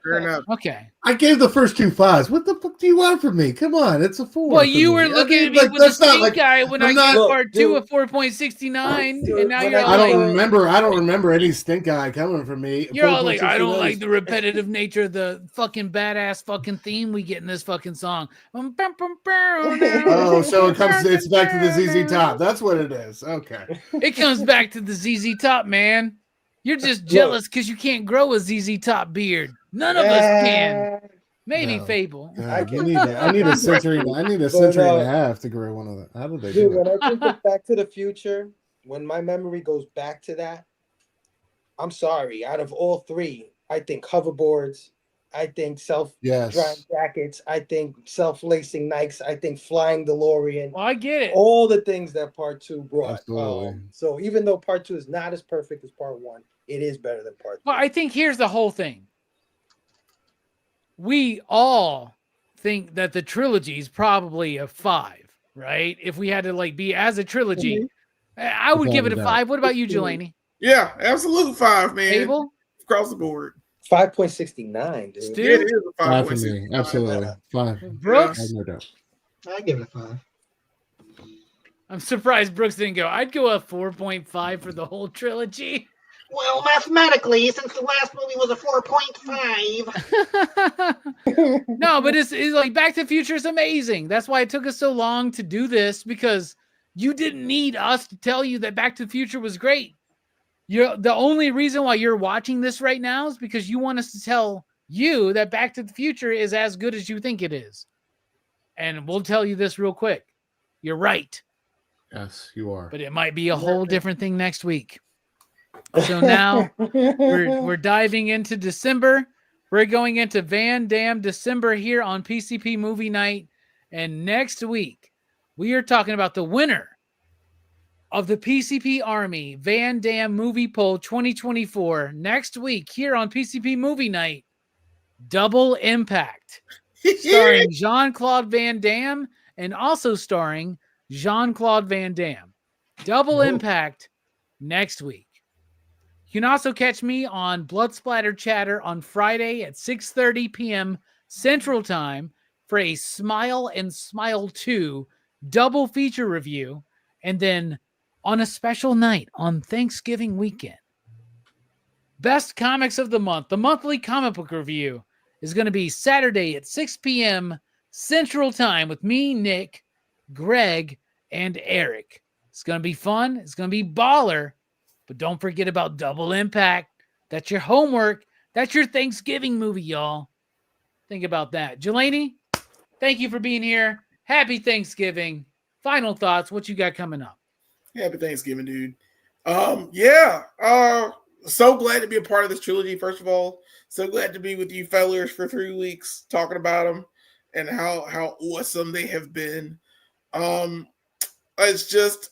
Fair enough.
Okay.
I gave the first 2 5s. What the fuck do you want from me? Come on, it's a 4.
Well,
for
you
me.
were
I
looking
mean,
at me
like,
with a
that's not
stink eye when I
I'm not-
gave
Look,
part 2
dude.
of 4.69,
Dude,
and now
when
you're
I
all
I
like,
don't remember. I don't remember any stink eye coming from me.
you're all like, I don't
4.69
like the repetitive nature of the fucking badass fucking theme we get in this fucking song.
Oh, so it comes. It's back to the ZZ Top. That's what it is. Okay.
It comes back to the ZZ Top, man. You're just jealous because you can't grow a ZZ Top beard. None of us can. Maybe
No.
Fable.
God, I need a century. I need a
But,
century and a half to grow one of them. How do they
Dude,
do it?
when I think of Back to the Future, when my memory goes back to that, I'm sorry. Out of all 3, I think hoverboards, I think self-drying
Yes.
jackets, I think self-lacing Nikes, I think flying DeLorean.
Well, I get it.
All the things that part 2 brought.
Absolutely.
So even though part 2 is not as perfect as part 1, it is better than part 2.
Well, I think here's the whole thing. We all think that the trilogy is probably a 5, right? If we had to like be as a trilogy, I would give it a 5. What about you, Jelani?
Yeah, absolute 5, man.
Fable?
Across the board.
5.69, dude.
Stu?
It is a
5 for
5.6.
me. Absolutely. 5. I
Brooks?
have no doubt.
I give it a 5.
I'm surprised Brooks didn't go. I'd go a 4.5 for the whole trilogy.
Well, mathematically, since the last movie was a 4.5.
No, but it's like Back to the Future is amazing. That's why it took us so long to do this, because you didn't need us to tell you that Back to the Future was great. The only reason why you're watching this right now is because you want us to tell you that Back to the Future is as good as you think it is. And we'll tell you this real quick. You're right,
Yes, you are.
but it might be a whole different thing next week. So now we're diving into December. We're going into Van Damme December here on PCP Movie Night. And next week, we are talking about the winner of the PCP Army Van Damme Movie Poll 2024. Next week here on PCP Movie Night, Double Impact, starring Jean-Claude Van Damme and also starring Jean-Claude Van Damme. Double Impact next week. You can also catch me on Blood Splatter Chatter on Friday at 6:30 p.m. Central Time for a Smile and Smile 2 double feature review, and then on a special night on Thanksgiving weekend. Best Comics of the Month, the monthly comic book review, is going to be Saturday at 6 p.m. Central Time with me, Nick, Greg, and Eric. It's going to be fun. It's going to be baller. But don't forget about Double Impact. That's your homework. That's your Thanksgiving movie, y'all. Think about that. Jelani, thank you for being here. Happy Thanksgiving. Final thoughts. What you got coming up?
Happy Thanksgiving, dude. Yeah. So glad to be a part of this trilogy, first of all. So glad to be with you fellers for 3 weeks talking about them and how awesome they have been. It's just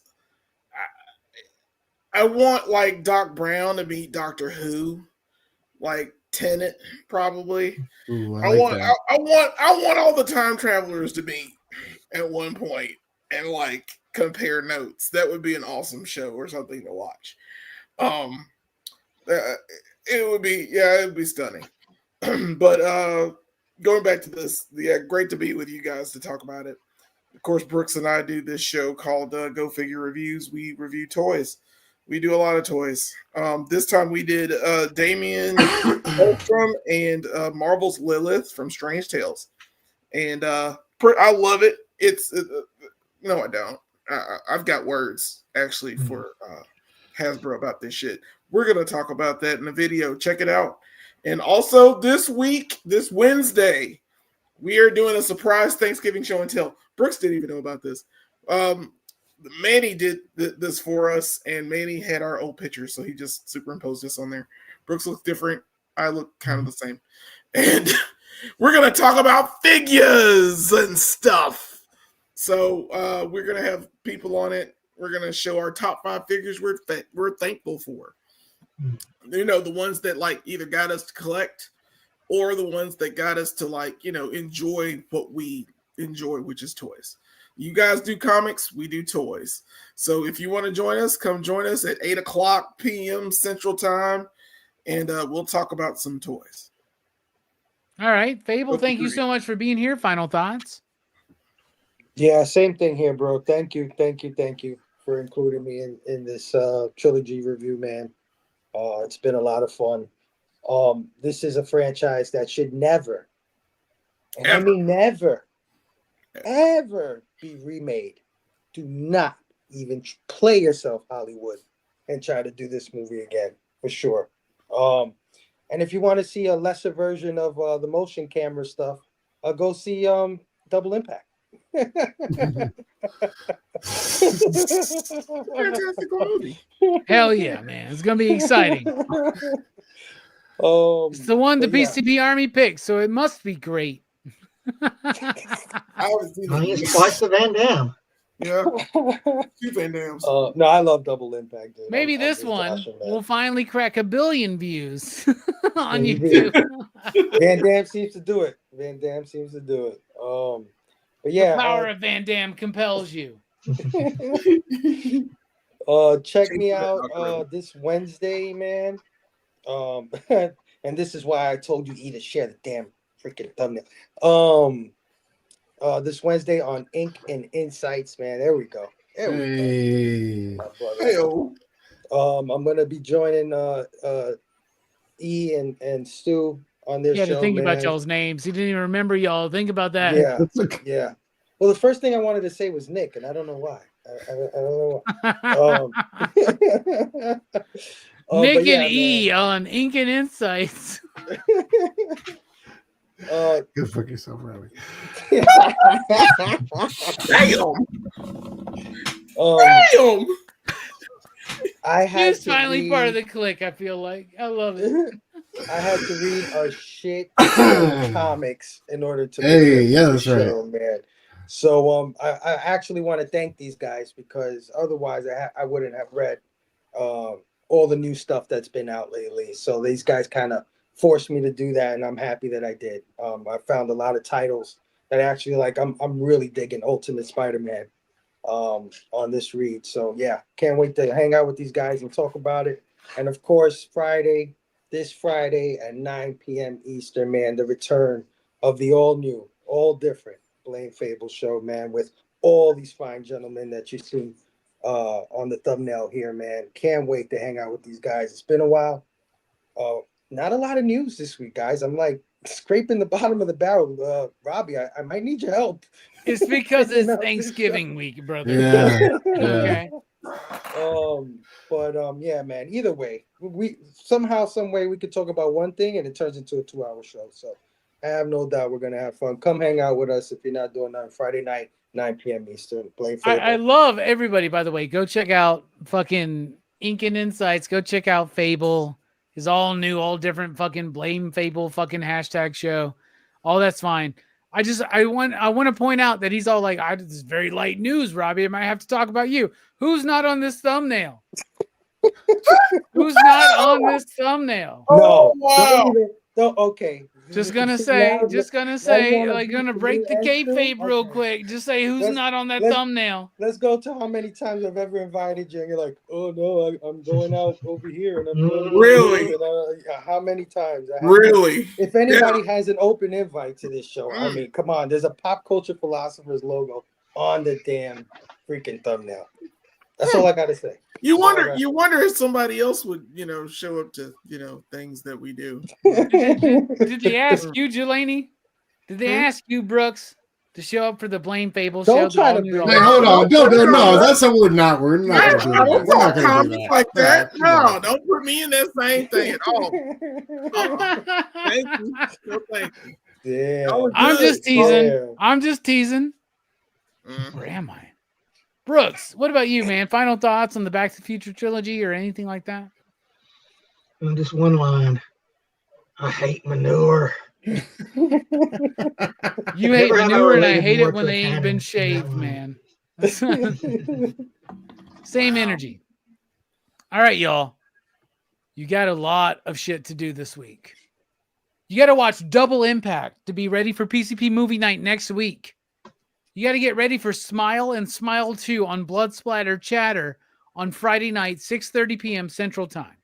I want like Doc Brown to meet Doctor Who, like Tenet, probably.
Ooh,
I
like
want
that.
I want all the time travelers to meet at one point and like compare notes. That would be an awesome show or something to watch. It would be stunning. But going back to this, great to be with you guys to talk about it. Of course, Brooks and I do this show called Go Figure Reviews. We review toys. We do a lot of toys. This time we did Damien Holstrom and Marvel's Lilith from Strange Tales. And I love it. No, I don't. I've got words actually for Hasbro about this shit. We're going to talk about that in a video. Check it out. And also this week, this Wednesday, we are doing a surprise Thanksgiving show and tell. Brooks didn't even know about this. Manny did this for us, and Manny had our old pictures, so he just superimposed this on there. Brooks looks different. I look kind of the same. And we're going to talk about figures and stuff. So we're going to have people on it. We're going to show our top 5 figures we're thankful for. You know, the ones that like either got us to collect or the ones that got us to like, you know, enjoy what we enjoy, which is toys. You guys do comics, we do toys. So if you want to join us, come join us at 8:00 p.m. Central Time, and we'll talk about some toys.
All right, Fable, thank you so much for being here. Final thoughts?
Yeah, same thing here, bro. Thank you for including me in this trilogy review, man. It's been a lot of fun. This is a franchise that should never, and I mean never, ever be remade. Do not even play yourself, Hollywood, and try to do this movie again, for sure. And if you want to see a lesser version of the motion camera stuff, go see Double Impact.
Fantastic movie.
Hell yeah, man. It's going to be exciting. It's the one the PCP Army picked, so it must be great.
I haven't seen it.
It's twice the Van Damme.
Yeah. 2 Van Dams.
No, I love Double Impact, dude.
Maybe
I'm
this
just
one
joshing, man.
will finally crack 1 billion views on
Maybe.
YouTube.
Van Damme seems to do it. But yeah,
The power of Van Damme compels you.
check me out this Wednesday, man. And this is why I told you to share the damn freaking thumbnail. This Wednesday on Ink and Insights, man. There we go.
Hey.
Hey-o.
I'm gonna be joining E and Stu on their
You had
show.
to think about
man.
y'all's names. He didn't even remember y'all. Think about that.
Yeah, yeah. Well, the first thing I wanted to say was Nick, and I don't know why. I don't know why.
Nick
but yeah,
and E on Ink and Insights.
Go fuck yourself, Robbie.
Damn.
Damn. I had
He's finally part of the clique, I feel like. I love it.
I had to read a shit ton of comics in order to
that's
show,
right.
man. So I actually want to thank these guys because otherwise I wouldn't have read all the new stuff that's been out lately. So these guys kind of forced me to do that, and I'm happy that I did. I found a lot of titles that actually like I'm really digging Ultimate Spider-Man on this read. So yeah, can't wait to hang out with these guys and talk about it. And of course, this Friday at 9 p.m. Eastern, man, the return of the all new, all different Blame Fable show, man, with all these fine gentlemen that you see on the thumbnail here, man. Can't wait to hang out with these guys. It's been a while. Not a lot of news this week, guys. I'm like scraping the bottom of the barrel. Robbie, I might need your help.
It's because it's Thanksgiving week, brother.
Yeah.
Okay.
Yeah, man. Either way, we somehow, some way, we could talk about one thing and it turns into a 2-hour show. So I have no doubt we're gonna have fun. Come hang out with us if you're not doing that on Friday night, 9 p.m. Eastern. Blame Fable.
I love everybody, by the way. Go check out fucking Ink and Insights. Go check out Fable. His all new, all different fucking Blame Fable fucking hashtag show. All that's fine. I want to point out that he's all like, this is very light news, Robbie. I might have to talk about you. Who's not on this thumbnail? Who's not on this thumbnail?
No.
Wow.
Okay.
Just gonna say, like, gonna break the kayfabe real quick. Just say who's not on that thumbnail.
Let's go to how many times I've ever invited you, and you're like, "Oh no, I'm going out over here," and I'm going
Really?
How many times?
Really?
If anybody has an open invite to this show, I mean, come on. There's a Pop Culture Philosophers logo on the damn freaking thumbnail. That's all I gotta say.
You wonder if somebody else would, show up to, things that we do.
Did they ask you, Jelani? Did they ask you, Brooks, to show up for the Blame Fable show?
Don't try to
Hey, hold on. No, that's a word not. We're not going to do that. We're not going to do that.
Like that. No, don't put me in that same thing at all. Thank you. No, thank you.
Yeah.
I'm just teasing.
Yeah.
I'm just teasing. Where am I? Brooks, what about you, man? Final thoughts on the Back to the Future trilogy or anything like that?
Just one line. I hate manure.
You hate
Never have I
manure, and I
related
hate
more
it when
to
they ain't
canon
been
than
shaved,
that
man. Same energy. All right, y'all. You got a lot of shit to do this week. You got to watch Double Impact to be ready for PCP Movie Night next week. You got to get ready for Smile and Smile 2 on Blood Splatter Chatter on Friday night, 6:30 p.m. Central Time.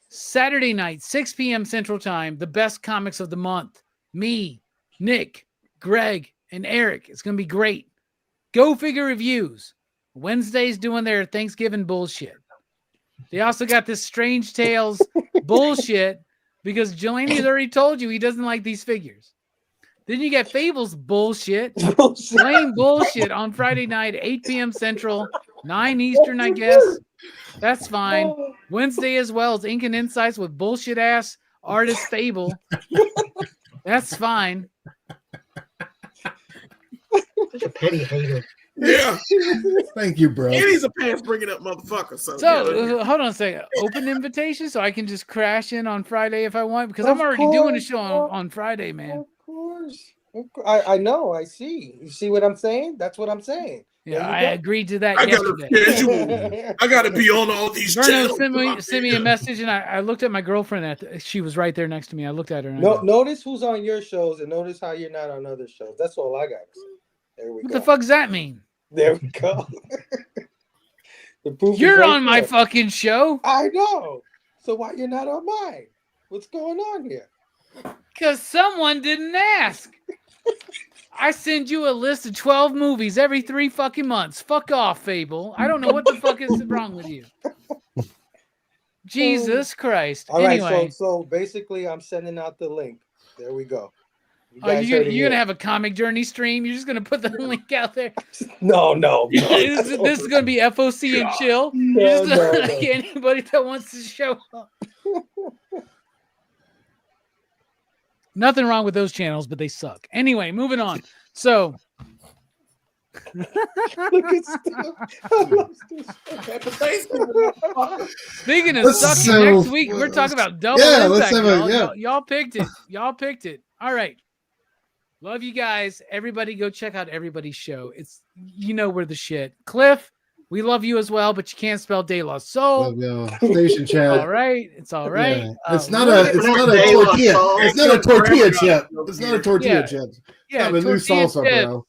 Saturday night, 6 p.m. Central Time, the best comics of the month. Me, Nick, Greg, and Eric. It's going to be great. Go Figure Reviews. Wednesday's doing their Thanksgiving bullshit. They also got this Strange Tales bullshit because Jelani's already told you he doesn't like these figures. Then you get Fables bullshit. Plain bullshit on Friday night, 8 p.m. Central, 9 Eastern, I guess. That's fine. Wednesday as well as Ink and Insights with bullshit ass artist Fable. That's fine.
Such a petty hater.
Yeah.
Thank you, bro.
And he's a pants bringing up motherfucker. So,
hold on a second. Open invitation so I can just crash in on Friday if I want because I'm already doing a show on Friday, man.
Of course. I know. I see. You see what I'm saying? That's what I'm saying.
Yeah, I agreed to that
I
yesterday.
got a schedule. I got to be on all these
Verno
channels.
sent me a message, and I looked at my girlfriend. She was right there next to me. I looked at her. And
notice who's on your shows and notice how you're not on other shows. That's all I got to say. There we go.
What the fuck does that mean?
There we go.
You're on my fucking show.
I know. So why you're not on mine? What's going on here?
Because someone didn't ask. I send you a list of 12 movies every 3 fucking months. Fuck off, Fable. I don't know what the fuck is wrong with you. Jesus Christ.
All right,
anyway.
so basically I'm sending out the link. There we go.
You're going to have a Comic Journey stream? You're just going to put the link out there?
No.
This is going to be FOC and chill?
No.
Anybody that wants to show up. Nothing wrong with those channels, but they suck. Anyway, moving on. So...
Look at
Speaking of sucking, next week we're talking about Double Impact. Y'all picked it. Y'all picked it. All right. Love you guys. Everybody go check out everybody's show. We're the shit. Cliff, we love you as well, but you can't spell De La Soul.
Station chat.
All right. It's all right.
Yeah. It's not a tortilla. It's not a tortilla chip. It's not a tortilla chip.
Yeah,
it's not a new salsa,
chip.
bro.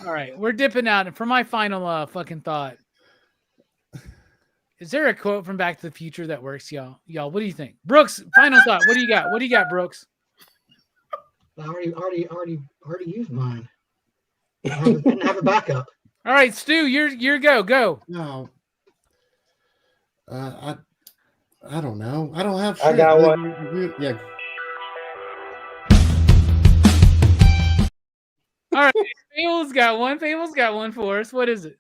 All right, we're dipping out. And for my final fucking thought, is there a quote from Back to the Future that works, y'all? Y'all, what do you think? Brooks, final thought. What do you got? What do you got, Brooks?
I already used mine. I didn't have a backup.
All right, Stu, you're go.
No. I don't know. I don't have shit.
I got one.
Yeah.
All right, Fable's got one. Fable's got one for us. What is it?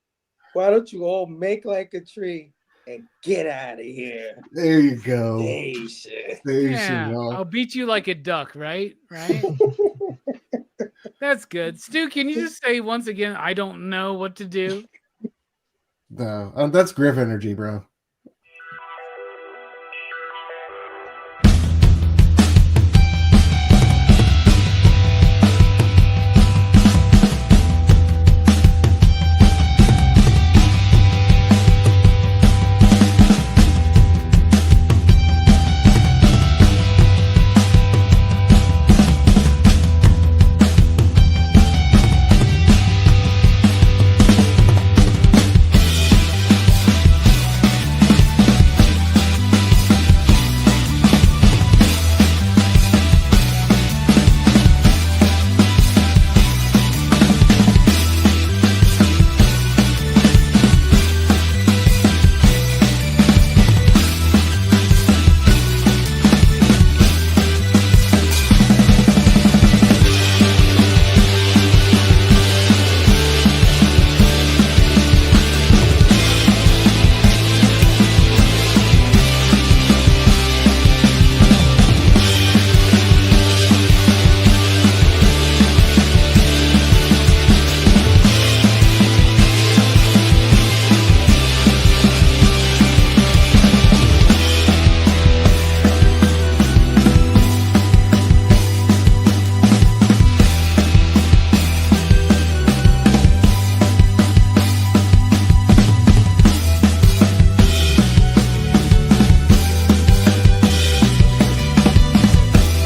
Why don't you all make like a tree and get out of here?
There you go.
Station.
I'll beat you like a duck, right? Right? That's good. Stu, can you just say once again, I don't know what to do?
No, that's Griff energy, bro.